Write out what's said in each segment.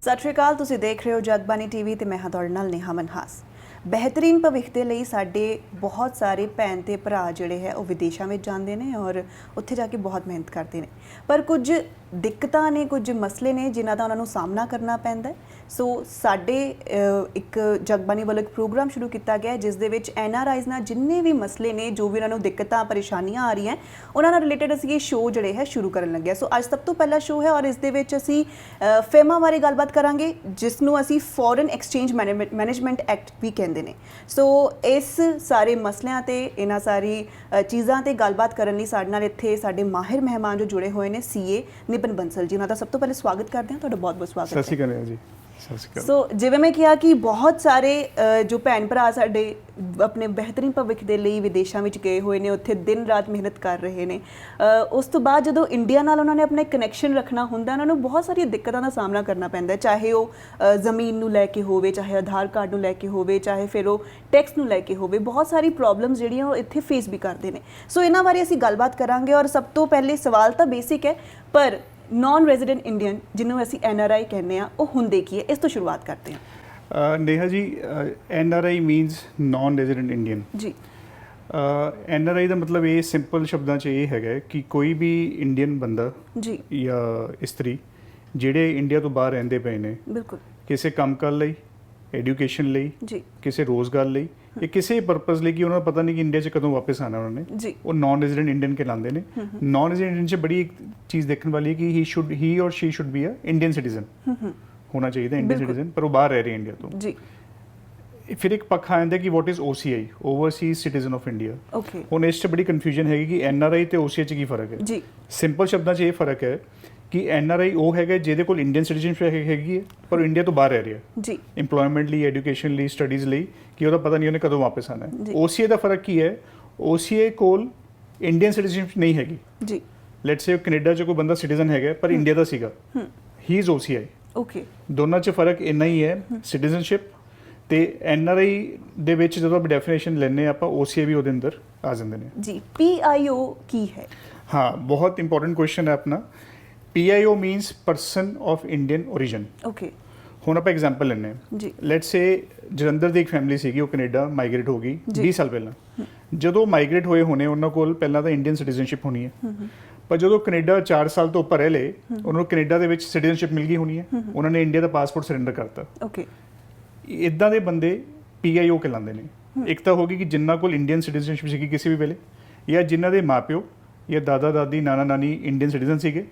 ਸਤਿ ਸ਼੍ਰੀ ਅਕਾਲ। ਤੁਸੀਂ ਦੇਖ ਰਹੇ ਹੋ ਜਗਬਾਣੀ ਟੀਵੀ ਤੇ ਮੈਂ ਹਾਂ ਤੁਹਾਡੇ ਨਾਲ ਨੇਹਾ ਮਨਹਾਸ। ਬਿਹਤਰੀਨ ਭਵਿੱਖ ਦੇ ਲਈ ਸਾਡੇ ਬਹੁਤ ਸਾਰੇ ਭੈਣ ਤੇ ਭਰਾ ਜਿਹੜੇ ਹੈ ਉਹ ਵਿਦੇਸ਼ਾਂ ਵਿੱਚ ਜਾਂਦੇ ਨੇ ਔਰ ਉੱਥੇ ਜਾ ਕੇ ਬਹੁਤ ਮਿਹਨਤ ਕਰਦੇ ਨੇ, ਪਰ ਕੁਝ ਦਿੱਕਤਾਂ ਨੇ, ਕੁਝ ਮਸਲੇ ਨੇ ਜਿਨ੍ਹਾਂ ਦਾ ਉਹਨਾਂ ਨੂੰ ਸਾਹਮਣਾ ਕਰਨਾ ਪੈਂਦਾ ਹੈ। ਸੋ ਸਾਡੇ ਇੱਕ ਜਗਬਾਣੀ ਵੱਲੋਂ ਇੱਕ ਪ੍ਰੋਗਰਾਮ ਸ਼ੁਰੂ ਕੀਤਾ ਗਿਆ ਜਿਸ ਦੇ ਵਿੱਚ NRIs ਨਾਲ ਜਿੰਨੇ ਵੀ ਮਸਲੇ ਨੇ, ਜੋ ਵੀ ਉਹਨਾਂ ਨੂੰ ਦਿੱਕਤਾਂ ਪਰੇਸ਼ਾਨੀਆਂ ਆ ਰਹੀਆਂ, ਉਹਨਾਂ ਨਾਲ ਰਿਲੇਟਡ ਅਸੀਂ ਇਹ ਸ਼ੋਅ ਜਿਹੜੇ ਹੈ ਸ਼ੁਰੂ ਕਰਨ ਲੱਗੇ। ਸੋ ਅੱਜ ਸਭ ਤੋਂ ਪਹਿਲਾ ਸ਼ੋਅ ਹੈ ਔਰ ਇਸ ਦੇ ਵਿੱਚ ਅਸੀਂ ਫੇਮਾ ਬਾਰੇ ਗੱਲਬਾਤ ਕਰਾਂਗੇ, ਜਿਸ ਨੂੰ ਅਸੀਂ ਫੋਰਨ ਐਕਸਚੇਂਜ ਮੈਨੇਜਮੈਂਟ ਐਕਟ ਵੀ ਕਹਿੰਦੇ ਨੇ। ਸੋ ਇਸ ਸਾਰੇ ਮਸਲਿਆਂ ਤੇ ਇਹਨਾਂ ਸਾਰੀ ਚੀਜ਼ਾਂ ਤੇ ਗੱਲਬਾਤ ਕਰਨ ਲਈ ਸਾਡੇ ਨਾਲ ਇੱਥੇ ਸਾਡੇ ਮਾਹਿਰ ਮਹਿਮਾਨ ਜੋ ਜੁੜੇ ਹੋਏ ਨੇ CA ਨਿਪਨ ਬੰਸਲ ਜੀ, ਉਹਨਾਂ ਦਾ ਸਭ ਤੋਂ ਪਹਿਲੇ ਸਵਾਗਤ ਕਰਦੇ ਹਾਂ। ਤੁਹਾਡਾ ਬਹੁਤ ਬਹੁਤ ਸਵਾਗਤ ਹੈ। ਸਤਿ ਸ਼੍ਰੀ ਅਕਾਲ ਜੀ। ਸੋ ਜਿਵੇਂ ਮੈਂ ਕਿਹਾ ਕਿ ਬਹੁਤ ਸਾਰੇ ਜੋ ਭੈਣ ਭਰਾ ਸਾਡੇ ਆਪਣੇ ਬਿਹਤਰੀਨ ਭਵਿੱਖ ਦੇ ਲਈ ਵਿਦੇਸ਼ਾਂ ਵਿੱਚ ਗਏ ਹੋਏ ਨੇ, ਉੱਥੇ ਦਿਨ ਰਾਤ ਮਿਹਨਤ ਕਰ ਰਹੇ ਨੇ। ਉਸ ਤੋਂ ਬਾਅਦ ਜਦੋਂ ਇੰਡੀਆ ਨਾਲ ਉਹਨਾਂ ਨੇ ਆਪਣਾ ਕਨੈਕਸ਼ਨ ਰੱਖਣਾ ਹੁੰਦਾ, ਉਹਨਾਂ ਨੂੰ ਬਹੁਤ ਸਾਰੀਆਂ ਦਿੱਕਤਾਂ ਦਾ ਸਾਹਮਣਾ ਕਰਨਾ ਪੈਂਦਾ, ਚਾਹੇ ਉਹ ਜ਼ਮੀਨ ਨੂੰ ਲੈ ਕੇ ਹੋਵੇ, ਚਾਹੇ ਆਧਾਰ ਕਾਰਡ ਨੂੰ ਲੈ ਕੇ ਹੋਵੇ, ਚਾਹੇ ਫਿਰ ਉਹ ਟੈਕਸ ਨੂੰ ਲੈ ਕੇ ਹੋਵੇ। ਬਹੁਤ ਸਾਰੀ ਪ੍ਰੋਬਲਮਸ ਜਿਹੜੀਆਂ ਉਹ ਇੱਥੇ ਫੇਸ ਵੀ ਕਰਦੇ ਨੇ। ਸੋ ਇਹਨਾਂ ਬਾਰੇ ਅਸੀਂ ਗੱਲਬਾਤ ਕਰਾਂਗੇ ਔਰ ਸਭ ਤੋਂ ਪਹਿਲੇ ਸਵਾਲ ਤਾਂ ਬੇਸਿਕ ਹੈ, ਪਰ ਨॉन ਰੈਜ਼ੀਡੈਂਟ ਇੰਡੀਅਨ ਜਿਹਨੂੰ ਅਸੀਂ NRI ਕਹਿੰਦੇ ਆ, ਉਹ ਹੁੰਦੇ ਕੀ ਹੈ, ਇਸ ਤੋਂ ਸ਼ੁਰੂਆਤ ਕਰਦੇ ਹਾਂ। ਨੇਹਾ ਜੀ, NRI ਮੀਨਸ ਨॉन ਰੈਜ਼ੀਡੈਂਟ ਇੰਡੀਅਨ ਜੀ। NRI ਦਾ ਮਤਲਬ ਇਹ ਸਿੰਪਲ ਸ਼ਬਦਾਂ 'ਚ ਇਹ ਹੈਗਾ ਕਿ ਕੋਈ ਵੀ ਇੰਡੀਅਨ ਬੰਦਾ ਜੀ ਜਾਂ ਇਸਤਰੀ ਜਿਹੜੇ ਇੰਡੀਆ ਤੋਂ ਬਾਹਰ ਰਹਿੰਦੇ ਪਏ ਨੇ, ਬਿਲਕੁਲ, ਕਿਸੇ ਕੰਮ ਕਰ ਲਈ, ਐਜੂਕੇਸ਼ਨ ਲਈ, ਜੀ, ਕਿਸੇ ਰੋਜ਼ਗਾਰ ਲਈ, ਇਹ ਕਿਸੇ ਪਰਪਸ ਲਈ ਕਿ ਉਹਨਾਂ ਨੂੰ ਪਤਾ ਨਹੀਂ ਕਿ ਇੰਡੀਆ 'ਚ ਕਦੋਂ ਵਾਪਸ ਆਉਣਾ ਉਹਨਾਂ ਨੇ, ਜੀ, ਉਹ ਨॉन ਰੈਜ਼ੀਡੈਂਟ ਇੰਡੀਅਨ ਕਹਿਲਾਉਂਦੇ ਨੇ। ਨॉन ਰੈਜ਼ੀਡੈਂਟ ਇੰਡੀਅਨ 'ਚ ਬੜੀ ਇੱਕ ਚੀਜ਼ ਦੇਖਣ ਵਾਲੀ ਹੈ ਕਿ he or she should be a Indian citizen ਹੋਣਾ ਚਾਹੀਦਾ, ਇੰਡੀਅਨ ਸਿਟੀਜ਼ਨ, ਪਰ ਉਹ ਬਾਹਰ ਰਹਿ ਰਹੇ ਇੰਡੀਆ ਤੋਂ। ਜੀ। ਫਿਰ ਇੱਕ ਪੱਖ ਆ ਜਾਂਦਾ ਕਿ what is OCI, Overseas citizen of India. Okay. ਹੁਣ ਇਸ 'ਚ ਬੜੀ ਕਨਫਿਊਜ਼ਨ ਹੈਗੀ ਕਿ NRI ਤੇ OCI 'ਚ ਕੀ ਫਰਕ ਹੈ। ਜੀ। ਸਿੰਪਲ ਸ਼ਬਦਾਂ 'ਚ ਇਹ ਫਰਕ ਹੈ ਕਿ NRI ਉਹ ਹੈਗਾ ਜਿਹਦੇ ਕੋਲ ਇੰਡੀਅਨ ਸਿਟੀਜ਼ਨਸ਼ਿਪ ਹੈਗੀ ਹੈ ਪਰ ਉਹ ਇੰਡੀਆ ਤੋਂ ਬਾਹਰ ਰਹਿ ਰਿਹਾ, ਜੀ, ਇੰਪਲੋਇਮੈਂਟ ਲਈ, ਐਜੂਕੇਸ਼ਨ ਲਈ, ਸਟੱਡੀਜ਼ ਲਈ, ਕਿ ਉਹਦਾ ਪਤਾ ਨਹੀਂ ਉਹਨੇ ਕਦੋਂ ਵਾਪਸ ਆਉਣਾ ਹੈ। OCI ਦਾ ਫਰਕ ਕੀ ਹੈ? OCI ਕੋਲ ਇੰਡੀਅਨ ਸਿਟੀਜ਼ਨਸ਼ਿਪ ਨਹੀਂ ਹੈਗੀ। ਜੀ। ਲੈਟਸ ਸੇ ਕੈਨੇਡਾ 'ਚ ਕੋਈ ਬੰਦਾ ਸਿਟੀਜ਼ਨ ਹੈਗਾ ਪਰ ਇੰਡੀਆ ਦਾ ਸੀਗਾ, ਹੀ ਇਜ਼ OCI। ਓਕੇ। ਦੋਨਾਂ 'ਚ ਫਰਕ ਇੰਨਾ ਹੀ ਹੈ, ਸਿਟੀਜ਼ਨਸ਼ਿਪ ਤੇ NRI ਦੇ ਵਿੱਚ ਜਦੋਂ ਆਪਾਂ ਡੈਫੀਨੇਸ਼ਨ ਲੈਂਦੇ ਆਪਾਂ, OCI ਵੀ ਉਹਦੇ ਅੰਦਰ ਆ ਜਾਂਦੇ ਨੇ। ਜੀ। PIO ਕੀ ਹੈ? ਹਾਂ, ਬਹੁਤ ਇੰਪੋਰਟੈਂਟ ਕੁਐਸਚਨ ਹੈ ਆਪਣਾ। PIO means person of Indian origin. Okay. ਹੁਣ ਆਪਾਂ ਐਗਜ਼ਾਮਪਲ ਲੈਂਦੇ ਹਾਂ। ਜੀ। ਲੈਟਸ ਸੇ ਜਲੰਧਰ ਦੀ ਇੱਕ ਫੈਮਿਲੀ ਸੀਗੀ, ਉਹ ਕੈਨੇਡਾ ਮਾਈਗ੍ਰੇਟ ਹੋ ਗਈ 20 ਸਾਲ ਪਹਿਲਾਂ। ਜਦੋਂ ਮਾਈਗ੍ਰੇਟ ਹੋਏ ਹੋਣੇ, ਉਹਨਾਂ ਕੋਲ ਪਹਿਲਾਂ ਤਾਂ ਇੰਡੀਅਨ ਸਿਟੀਜ਼ਨਸ਼ਿਪ ਹੋਣੀ ਹੈ, ਪਰ ਜਦੋਂ ਕੈਨੇਡਾ 4 ਸਾਲ ਤੋਂ ਉੱਪਰ ਰਹਿ ਲਏ, ਉਹਨਾਂ ਨੂੰ ਕੈਨੇਡਾ ਦੇ ਵਿੱਚ ਸਿਟੀਜ਼ਨਸ਼ਿਪ ਮਿਲ ਗਈ ਹੋਣੀ ਹੈ, ਉਹਨਾਂ ਨੇ ਇੰਡੀਆ ਦਾ ਪਾਸਪੋਰਟ ਸਰੈਂਡਰ ਕਰਤਾ। ਓਕੇ। ਇੱਦਾਂ ਦੇ ਬੰਦੇ PIO ਕਹਿਲਾਉਂਦੇ ਨੇ। ਇੱਕ ਤਾਂ ਹੋ ਗਈ ਕਿ ਜਿਨ੍ਹਾਂ ਕੋਲ ਇੰਡੀਅਨ ਸਿਟੀਜ਼ਨਸ਼ਿਪ ਸੀਗੀ ਕਿਸੇ ਵੀ ਵੇਲੇ, ਜਾਂ ਜਿਨ੍ਹਾਂ ਦੇ ਮਾਪਿਓ ਜਾਂ ਦਾਦਾ ਦਾਦੀ, ਨਾਨਾ ਨਾਨੀ ਇੰਡੀਅਨ ਸਿਟੀਜ਼ਨ ਸੀਗੇ।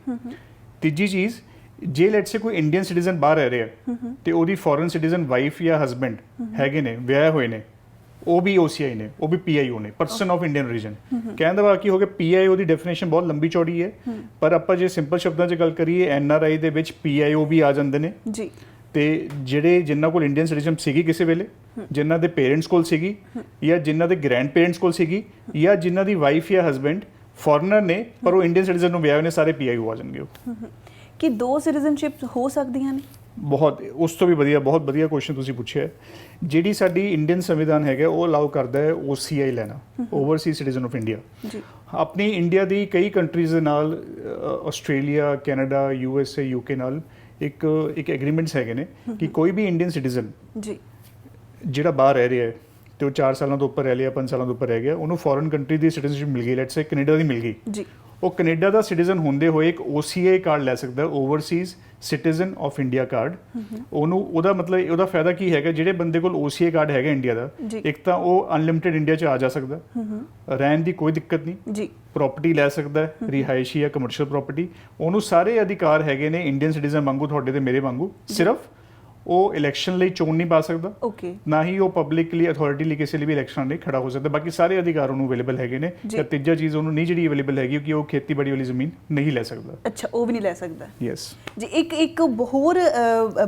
ਤੀਜੀ ਚੀਜ਼, ਜੇ ਲੈਟਸ ਸੇ ਕੋਈ ਇੰਡੀਅਨ ਸਿਟੀਜ਼ਨ ਬਾਹਰ ਰਹਿ ਰਿਹਾ ਤੇ ਉਹਦੀ ਫੋਰਨ ਸਿਟੀਜ਼ਨ ਵਾਈਫ ਜਾਂ ਹਸਬੈਂਡ ਹੈਗੇ ਨੇ, ਵਿਆਹੇ ਹੋਏ ਨੇ, ਉਹ ਵੀ OCI ਨੇ, ਉਹ ਵੀ PIO ਨੇ, ਪਰਸਨ ਆਫ ਇੰਡੀਅਨ ਓਰੀਜਨ। ਕਹਿਣ ਦਾ ਬਾਕੀ ਹੋ ਗਿਆ, PIO ਦੀ ਡੈਫੀਨੇਸ਼ਨ ਬਹੁਤ ਲੰਬੀ ਚੌੜੀ ਹੈ, ਪਰ ਆਪਾਂ ਜੇ ਸਿੰਪਲ ਸ਼ਬਦਾਂ 'ਚ ਗੱਲ ਕਰੀਏ, NRI ਦੇ ਵਿੱਚ PIO ਵੀ ਆ ਜਾਂਦੇ ਨੇ। ਜੀ। ਤੇ ਜਿਹੜੇ ਜਿਨ੍ਹਾਂ ਕੋਲ ਇੰਡੀਅਨ ਸਿਟੀਜ਼ਨ ਸੀਗੀ ਕਿਸੇ ਵੇਲੇ, ਜਿਨ੍ਹਾਂ ਦੇ ਪੇਰੈਂਟਸ ਕੋਲ ਸੀਗੀ, ਜਾਂ ਜਿਨ੍ਹਾਂ ਦੇ ਗ੍ਰੈਂਡ ਪੇਰੈਂਟਸ ਕੋਲ ਸੀਗੀ, ਜਾਂ ਜਿਨ੍ਹਾਂ ਦੀ ਵਾਈਫ ਜਾਂ ਹਸਬੈਂਡ ਫੋਰਨਰ ਨੇ ਪਰ ਉਹ ਇੰਡੀਅਨ ਸਿਟੀਜ਼ਨ ਨੂੰ ਵਿਆਹੇ ਹੋਏ ਨੇ, ਸਾਰੇ PIO ਆ ਜਾਣਗੇ। ਕਿ ਦੋ ਸਿਟੀਜ਼ਨਸ਼ਿਪ ਹੋ ਸਕਦੀਆਂ ਨੇ? ਬਹੁਤ, ਉਸ ਤੋਂ ਵੀ ਵਧੀਆ, ਬਹੁਤ ਵਧੀਆ ਕੁਐਸਚਨ ਤੁਸੀਂ ਪੁੱਛਿਆ। ਜਿਹੜੀ ਸਾਡੀ ਇੰਡੀਅਨ ਸੰਵਿਧਾਨ ਹੈਗਾ ਉਹ ਅਲਾਉ ਕਰਦਾ ਹੈ OCI ਲੈਣਾ, ਓਵਰਸੀਜ਼ ਸਿਟੀਜ਼ਨ ਆਫ ਇੰਡੀਆ। ਜੀ। ਆਪਣੀ ਇੰਡੀਆ ਦੀ ਕਈ ਕੰਟਰੀਜ਼ ਦੇ ਨਾਲ, ਆਸਟ੍ਰੇਲੀਆ, ਕੈਨੇਡਾ, USA, UK ਨਾਲ ਇੱਕ ਐਗਰੀਮੈਂਟਸ ਹੈਗੇ ਨੇ ਕਿ ਕੋਈ ਵੀ ਇੰਡੀਅਨ ਸਿਟੀਜ਼ਨ ਜੀ ਜਿਹੜਾ ਬਾਹਰ ਰਹਿ ਰਿਹਾ ਹੈ ਤੇ ਉਹ 4 ਸਾਲਾਂ ਤੋਂ ਉੱਪਰ ਰਹਿ ਲਿਆ, 5 ਸਾਲਾਂ ਤੋਂ ਉੱਪਰ ਰਹਿ ਗਿਆ, ਉਹਨੂੰ ਫੋਰਨ ਕੰਟਰੀ ਦੀ ਸਿਟੀਜ਼ਨਸ਼ਿਪ ਮਿਲ ਗਈ, ਲੈਟਸ ਸੇ ਕੈਨੇਡਾ ਦੀ ਮਿਲ ਗਈ, ਜੀ, ਉਹ ਕੈਨੇਡਾ ਦਾ ਸਿਟੀਜ਼ਨ ਹੁੰਦੇ ਹੋਏ ਇੱਕ OCI ਕਾਰਡ ਲੈ ਸਕਦਾ, Overseas citizen of India card. ਉਹਨੂੰ, ਉਹਦਾ ਮਤਲਬ, ਉਹਦਾ ਫਾਇਦਾ ਕੀ ਹੈਗਾ? ਜਿਹੜੇ ਬੰਦੇ ਕੋਲ OCI ਕਾਰਡ ਹੈਗਾ ਇੰਡੀਆ ਦਾ, ਇੱਕ ਤਾਂ ਉਹ ਅਨਲਿਮਿਟਿਡ ਇੰਡੀਆ 'ਚ ਆ ਜਾ ਸਕਦਾ, ਰਹਿਣ ਦੀ ਕੋਈ ਦਿੱਕਤ ਨਹੀਂ, ਜੀ, ਪ੍ਰਾਪਰਟੀ ਲੈ ਸਕਦਾ, ਰਿਹਾਇਸ਼ੀ ਜਾਂ ਕਮਰਸ਼ੀਅਲ ਪ੍ਰਾਪਰਟੀ, ਉਹਨੂੰ ਸਾਰੇ ਅਧਿਕਾਰ ਹੈਗੇ ਨੇ ਇੰਡੀਅਨ ਸਿਟੀਜ਼ਨ ਵਾਂਗੂ, ਤੁਹਾਡੇ ਤੇ ਮੇਰੇ ਵਾਂਗੂ। ਸਿਰਫ ਉਹ ਇਲੈਕਸ਼ਨ ਲਈ ਚੋਣ ਨਹੀਂ ਪਾ ਸਕਦਾ, ਓਕੇ, ਨਾ ਹੀ ਉਹ ਪਬਲਿਕਲੀ ਅਥਾਰਟੀ ਲਈ ਕਿਸੇ ਲਈ ਵੀ ਇਲੈਕਸ਼ਨ ਲਈ ਖੜਾ ਹੋ ਸਕਦਾ। ਬਾਕੀ ਸਾਰੇ ਅਧਿਕਾਰ ਉਹਨੂੰ ਅਵੇਲੇਬਲ ਹੈਗੇ ਨੇ। ਤੇ ਤੀਜਾ ਚੀਜ਼ ਉਹਨੂੰ ਨਹੀਂ ਜਿਹੜੀ ਅਵੇਲੇਬਲ ਹੈਗੀ ਕਿ ਉਹ ਖੇਤੀਬਾੜੀ ਵਾਲੀ ਜ਼ਮੀਨ ਨਹੀਂ ਲੈ ਸਕਦਾ। ਅੱਛਾ, ਉਹ ਵੀ ਨਹੀਂ ਲੈ ਸਕਦਾ। ਯੈਸ ਜੀ। ਇੱਕ ਹੋਰ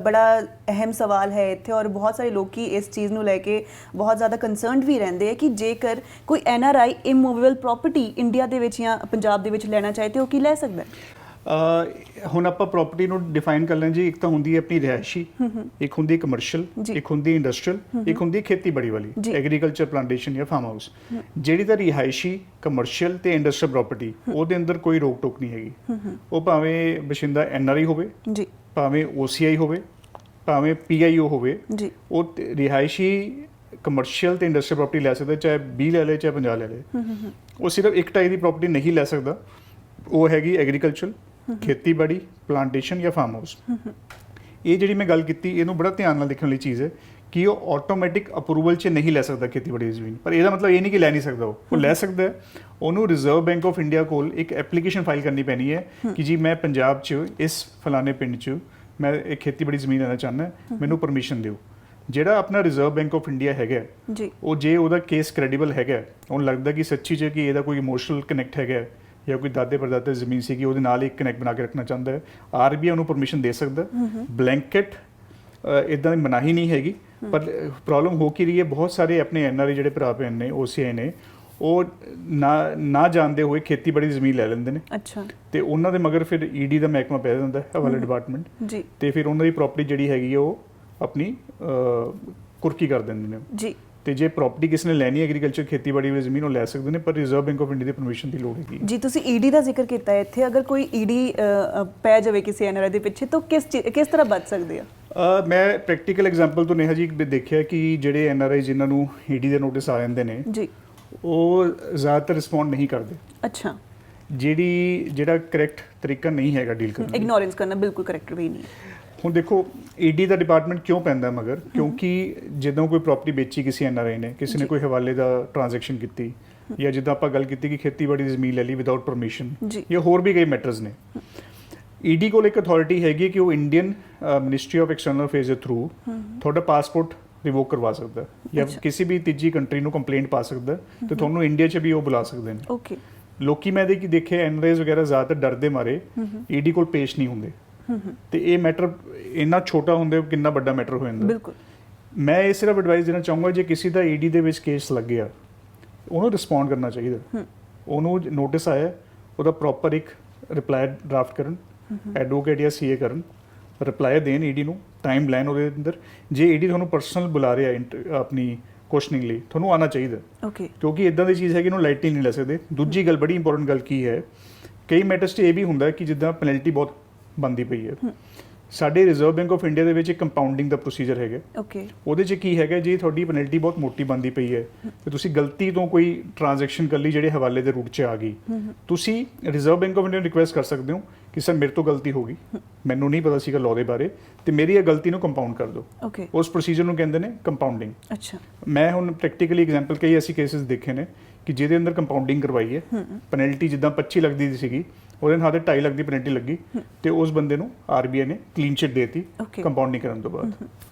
ਬੜਾ ਅਹਿਮ ਸਵਾਲ ਹੈ ਇੱਥੇ, ਔਰ ਬਹੁਤ ਸਾਰੇ ਲੋਕੀ ਇਸ ਚੀਜ਼ ਨੂੰ ਲੈ ਕੇ ਬਹੁਤ ਜ਼ਿਆਦਾ ਕੰਸਰਨਡ ਵੀ ਰਹਿੰਦੇ ਹੈ ਕਿ ਜੇਕਰ ਕੋਈ NRI ਇਮੂਵੇਬਲ ਪ੍ਰਾਪਰਟੀ ਇੰਡੀਆ ਦੇ ਵਿੱਚ ਜਾਂ ਪੰਜਾਬ ਦੇ ਵਿੱਚ ਲੈਣਾ ਚਾਹੇ ਤੇ ਉਹ ਕੀ ਲੈ ਸਕਦਾ? ਹੁਣ ਆਪਾਂ ਪ੍ਰਾਪਰਟੀ ਨੂੰ ਡਿਫਾਈਨ ਕਰ ਲੈਂਦੇ ਜੀ। ਇੱਕ ਤਾਂ ਹੁੰਦੀ ਹੈ ਆਪਣੀ ਰਿਹਾਇਸ਼ੀ, ਇੱਕ ਹੁੰਦੀ ਹੈ ਕਮਰਸ਼ੀਅਲ, ਇੱਕ ਹੁੰਦੀ ਹੈ ਇੰਡਸਟਰੀਅਲ, ਇੱਕ ਹੁੰਦੀ ਹੈ ਖੇਤੀਬਾੜੀ ਵਾਲੀ, ਐਗਰੀਕਲਚਰ, ਪਲਾਂਟੇਸ਼ਨ ਜਾਂ ਫਾਰਮ ਹਾਊਸ। ਜਿਹੜੀ ਤਾਂ ਰਿਹਾਇਸ਼ੀ, ਕਮਰਸ਼ੀਅਲ ਤੇ ਇੰਡਸਟਰੀਅਲ ਪ੍ਰਾਪਰਟੀ, ਉਹਦੇ ਅੰਦਰ ਕੋਈ ਰੋਕ ਟੋਕ ਨਹੀਂ ਹੈਗੀ। ਉਹ ਭਾਵੇਂ ਬਸ਼ਿੰਦਾ NRI ਹੋਵੇ, ਭਾਵੇਂ OCI ਹੋਵੇ, ਭਾਵੇਂ PIO ਹੋਵੇ ਜੀ ਉਹ ਰਿਹਾਇਸ਼ੀ ਕਮਰਸ਼ੀਅਲ ਤੇ ਇੰਡਸਟਰੀਅਲ ਪ੍ਰਾਪਰਟੀ ਲੈ ਸਕਦਾ, ਚਾਹੇ 20 ਲੈ ਲੇ ਚਾਹੇ 50 ਲੈ ਲੇ। ਉਹ ਸਿਰਫ ਇੱਕ ਟਾਈਪ ਦੀ ਪ੍ਰਾਪਰਟੀ ਨਹੀਂ ਲੈ ਸਕਦਾ, ਉਹ ਹੈਗੀ ਐਗਰੀਕਲਚਰ, ਖੇਤੀਬਾੜੀ, ਪਲਾਂਟੇਸ਼ਨ ਜਾਂ ਫਾਰਮ ਹਾਊਸ। ਇਹ ਜਿਹੜੀ ਮੈਂ ਗੱਲ ਕੀਤੀ ਇਹਨੂੰ ਬੜਾ ਧਿਆਨ ਨਾਲ ਦੇਖਣ ਵਾਲੀ ਚੀਜ਼ ਹੈ ਕਿ ਉਹ ਆਟੋਮੈਟਿਕ ਅਪਰੂਵਲ 'ਚ ਨਹੀਂ ਲੈ ਸਕਦਾ ਖੇਤੀਬਾੜੀ ਦੀ ਜ਼ਮੀਨ। ਪਰ ਇਹਦਾ ਮਤਲਬ ਇਹ ਨਹੀਂ ਕਿ ਲੈ ਨਹੀਂ ਸਕਦਾ, ਉਹ ਲੈ ਸਕਦਾ ਹੈ। ਉਹਨੂੰ ਰਿਜ਼ਰਵ ਬੈਂਕ ਆਫ ਇੰਡੀਆ ਕੋਲ ਇੱਕ ਐਪਲੀਕੇਸ਼ਨ ਫਾਈਲ ਕਰਨੀ ਪੈਣੀ ਹੈ ਕਿ ਜੀ ਮੈਂ ਪੰਜਾਬ 'ਚ ਇਸ ਫਲਾਣੇ ਪਿੰਡ 'ਚ ਮੈਂ ਇਹ ਖੇਤੀਬਾੜੀ ਜ਼ਮੀਨ ਲੈਣਾ ਚਾਹੁੰਦਾ, ਮੈਨੂੰ ਪਰਮਿਸ਼ਨ ਦਿਓ। ਜਿਹੜਾ ਆਪਣਾ ਰਿਜ਼ਰਵ ਬੈਂਕ ਆਫ ਇੰਡੀਆ ਹੈਗਾ ਜੀ, ਉਹ ਜੇ ਉਹਦਾ ਕੇਸ ਕ੍ਰੈਡੀਬਲ ਹੈਗਾ, ਉਹਨੂੰ ਲੱਗਦਾ ਕਿ ਸੱਚੀ 'ਚ ਕਿ ਇਹਦਾ ਕੋਈ ਇਮੋਸ਼ਨਲ ਕਨੈਕਟ ਹੈਗਾ ਜਾਂ ਕੋਈ ਦਾਦੇ ਪੜਦਾਦੇ ਜ਼ਮੀਨ ਸੀਗੀ ਉਹਦੇ ਨਾਲ ਇੱਕ ਕਨੈਕਟ ਬਣਾ ਕੇ ਰੱਖਣਾ ਚਾਹੁੰਦਾ ਹੈ, RBI ਉਹਨੂੰ ਪਰਮਿਸ਼ਨ ਦੇ ਸਕਦਾ। ਬਲੈਂਕਟ ਇਦਾਂ ਦੀ ਮਨਾਹੀ ਨਹੀਂ ਹੈਗੀ। ਪਰ ਪ੍ਰੋਬਲਮ ਹੋ ਕੀ ਰਹੀ ਹੈ, ਬਹੁਤ ਸਾਰੇ ਆਪਣੇ NRI ਜਿਹੜੇ ਭਰਾ ਭੈਣ ਨੇ, OCI ਨੇ, ਉਹ ਨਾ ਜਾਣਦੇ ਹੋਏ ਖੇਤੀਬਾੜੀ ਦੀ ਜ਼ਮੀਨ ਲੈ ਲੈਂਦੇ ਨੇ। ਅੱਛਾ। ਤੇ ਉਹਨਾਂ ਦੇ ਮਗਰ ਫਿਰ ED ਦਾ ਮਹਿਕਮਾ ਪੈ ਜਾਂਦਾ ਹੈ, ਹਵਾਲਾ ਡਿਪਾਰਟਮੈਂਟ ਜੀ, ਤੇ ਫਿਰ ਉਹਨਾਂ ਦੀ ਪ੍ਰਾਪਰਟੀ ਜਿਹੜੀ ਹੈਗੀ ਹੈ ਉਹ ਆਪਣੀ ਕੁਰਕੀ ਕਰ ਦਿੰਦੇ ਨੇ ਜੀ। ਤੇ ਜੇ ਪ੍ਰਾਪਰਟੀ ਕਿਸੇ ਨੇ ਲੈਣੀ ਐਗਰੀਕਲਚਰ ਖੇਤੀਬਾੜੀ ਵਾਲੀ ਜ਼ਮੀਨ ਉਹ ਲੈ ਸਕਦੇ ਨੇ, ਪਰ reserve bank of India the permission ਦੀ ਲੋੜ ਹੈਗੀ। ਜੀ, ਤੁਸੀਂ ED ਦਾ ਜ਼ਿਕਰ ਕੀਤਾ ਹੈ ਇੱਥੇ, ਅਗਰ ਕੋਈ ED ਪੈ ਜਾਵੇ ਕਿਸੇ NRI ਦੇ ਪਿੱਛੇ ਤਾਂ ਕਿਸ ਤਰ੍ਹਾਂ ਬਚ ਸਕਦੇ ਆ? ਮੈਂ ਪ੍ਰੈਕਟੀਕਲ ਐਗਜ਼ਾਮਪਲ ਤੋਂ ਨੇਹਾ ਜੀ ਦੇਖਿਆ ਕਿ ਜਿਹੜੇ NRI ਜਿਨ੍ਹਾਂ ਨੂੰ ED ਦੇ ਨੋਟਿਸ ਆ ਜਾਂਦੇ ਨੇ ਜੀ, ਉਹ ਜ਼ਿਆਦਾਤਰ ਰਿਸਪੌਂਡ ਨਹੀਂ ਕਰਦੇ। ਅੱਛਾ। ਜਿਹੜਾ ਕਰੈਕਟ ਤਰੀਕਾ ਨਹੀਂ ਹੈਗਾ ਡੀਲ ਕਰਨ ਦਾ, ਇਗਨੋਰੈਂਸ ਕਰਨਾ ਬਿਲਕੁਲ ਕਰੈਕਟ ਵੀ ਨਹੀਂ। ਹੁਣ ਦੇਖੋ ED ਦਾ ਡਿਪਾਰਟਮੈਂਟ ਕਿਉਂ ਪੈਂਦਾ ਮਗਰ, ਕਿਉਂਕਿ ਜਦੋਂ ਕੋਈ ਪ੍ਰਾਪਰਟੀ ਵੇਚੀ ਕਿਸੇ NRI ਨੇ, ਕਿਸੇ ਨੇ ਕੋਈ ਹਵਾਲੇ ਦਾ ਟ੍ਰਾਂਜੈਕਸ਼ਨ ਕੀਤੀ, ਜਾਂ ਜਿੱਦਾਂ ਆਪਾਂ ਗੱਲ ਕੀਤੀ ਕਿ ਖੇਤੀਬਾੜੀ ਦੀ ਜ਼ਮੀਨ ਲੈ ਲਈ ਵਿਦਆਊਟ ਪਰਮਿਸ਼ਨ, ਜਾਂ ਹੋਰ ਵੀ ਕਈ ਮੈਟਰਸ ਨੇ, ED ਕੋਲ ਇੱਕ ਅਥਾਰਟੀ ਹੈਗੀ ਕਿ ਉਹ Indian ministry of external affairs ਦੇ ਥਰੂ ਤੁਹਾਡਾ ਪਾਸਪੋਰਟ ਰਿਵੋਕ ਕਰਵਾ ਸਕਦਾ, ਜਾਂ ਕਿਸੇ ਵੀ ਤੀਜੀ ਕੰਟਰੀ ਨੂੰ ਕੰਪਲੇਂਟ ਪਾ ਸਕਦਾ ਤੇ ਤੁਹਾਨੂੰ ਇੰਡੀਆ 'ਚ ਵੀ ਉਹ ਬੁਲਾ ਸਕਦੇ ਨੇ। ਓਕੇ। ਲੋਕੀ ਮੈਂ ਦੇਖੇ NRIs ਵਗੈਰਾ ਜ਼ਿਆਦਾਤਰ ਡਰਦੇ ਮਾਰੇ ED ਕੋਲ ਪੇਸ਼ ਨਹੀਂ ਹੁੰਦੇ, ਤੇ ਇਹ ਮੈਟਰ ਇੰਨਾ ਛੋਟਾ ਹੁੰਦੇ ਕਿੰਨਾ ਵੱਡਾ ਮੈਟਰ ਹੋ ਜਾਂਦਾ। ਬਿਲਕੁਲ। ਮੈਂ ਇਹ ਸਿਰਫ ਐਡਵਾਈਸ ਦੇਣਾ ਚਾਹੂੰਗਾ, ਜੇ ਕਿਸੇ ਦਾ ED ਦੇ ਵਿੱਚ ਕੇਸ ਲੱਗਿਆ ਉਹਨੂੰ ਰਿਸਪੌਂਡ ਕਰਨਾ ਚਾਹੀਦਾ। ਉਹਨੂੰ ਨੋਟਿਸ ਆਇਆ, ਉਹਦਾ ਪ੍ਰੋਪਰ ਇੱਕ ਰਿਪਲਾਈ ਡਰਾਫਟ ਕਰਨ, ਐਡਵੋਕੇਟ ਜਾਂ CA ਕਰਨ, ਰਿਪਲਾਈ ਦੇਣ ED ਨੂੰ, ਟਾਈਮ ਲੈਣ ਉਹਦੇ ਅੰਦਰ। ਜੇ ED ਤੁਹਾਨੂੰ ਪਰਸਨਲ ਬੁਲਾ ਰਿਹਾ ਆਪਣੀ ਕੁਐਸਚਨਿੰਗ ਲਈ, ਤੁਹਾਨੂੰ ਆਉਣਾ ਚਾਹੀਦਾ। ਓਕੇ। ਕਿਉਂਕਿ ਇਦਾਂ ਦੀ ਚੀਜ਼ ਹੈ ਕਿ ਇਹਨੂੰ ਲਾਈਟਲੀ ਨਹੀਂ ਲੈ ਸਕਦੇ। ਦੂਜੀ ਗੱਲ, ਬੜੀ ਇੰਪੋਰਟੈਂਟ ਗੱਲ ਕੀ ਹੈ, ਕਈ ਮੈਟਰਸ 'ਚ ਇਹ ਵੀ ਹੁੰਦਾ ਕਿ ਜਿੱਦਾਂ ਪੈਨਲਟੀ ਬਹੁਤ ਬਣਦੀ ਪਈ ਹੈ। ਸਾਡੇ ਰਿਜ਼ਰਵ ਬੈਂਕ ਆਫ ਇੰਡੀਆ ਦੇ ਵਿੱਚ ਇੱਕ ਕੰਪਾਊਂਡਿੰਗ ਦਾ ਪ੍ਰੋਸੀਜਰ ਹੈਗਾ। ਓਕੇ। ਉਹਦੇ 'ਚ ਕੀ ਹੈਗਾ, ਜੇ ਤੁਹਾਡੀ ਪੈਨਲਟੀ ਬਹੁਤ ਮੋਟੀ ਬਣਦੀ ਪਈ ਹੈ ਤੇ ਤੁਸੀਂ ਗਲਤੀ ਤੋਂ ਕੋਈ ਟ੍ਰਾਂਜੈਕਸ਼ਨ ਕਰ ਲਈ ਜਿਹੜੇ ਹਵਾਲੇ ਦੇ ਰੂਟ 'ਚ ਆ ਗਈ, ਤੁਸੀਂ ਰਿਜ਼ਰਵ ਬੈਂਕ ਆਫ ਇੰਡੀਆ ਨੂੰ ਰਿਕੁਐਸਟ ਕਰ ਸਕਦੇ ਹੋ ਕਿ ਸਰ ਮੇਰੇ ਤੋਂ ਗਲਤੀ ਹੋ ਗਈ, ਮੈਨੂੰ ਨਹੀਂ ਪਤਾ ਸੀਗਾ ਲਾਅ ਦੇ ਬਾਰੇ, ਤੇ ਮੇਰੀ ਇਹ ਗਲਤੀ ਨੂੰ ਕੰਪਾਊਂਡ ਕਰ ਦਿਓ। ਓਕੇ। ਉਸ ਪ੍ਰੋਸੀਜਰ ਨੂੰ ਕਹਿੰਦੇ ਨੇ ਕੰਪਾਊਂਡਿੰਗ। ਅੱਛਾ। ਮੈਂ ਹੁਣ ਪ੍ਰੈਕਟੀਕਲੀ ਐਗਜ਼ਾਮਪਲ ਕਈ ਐਸੀ ਕੇਸਿਸ ਦੇਖੇ ਨੇ ਕਿ ਜਿਹਦੇ ਅੰਦਰ ਕੰਪਾਊਂਡਿੰਗ ਕਰਵਾਈ ਹੈ, ਪੈਨਲਟੀ ਜਿੱਦਾਂ 25 ਲੱਗਦੀ ਸੀਗੀ ਉਹਦੇ ਨਾਲ 2.5 ਲੱਖ ਦੀ ਪੈਨਲਟੀ ਲੱਗੀ, ਤੇ ਉਸ ਬੰਦੇ ਨੂੰ RBI ਨੇ ਕਲੀਨ ਚਿਟ ਦੇਤੀ ਕੰਪਾਊਂਡਿੰਗ ਕਰਨ ਤੋਂ ਬਾਅਦ।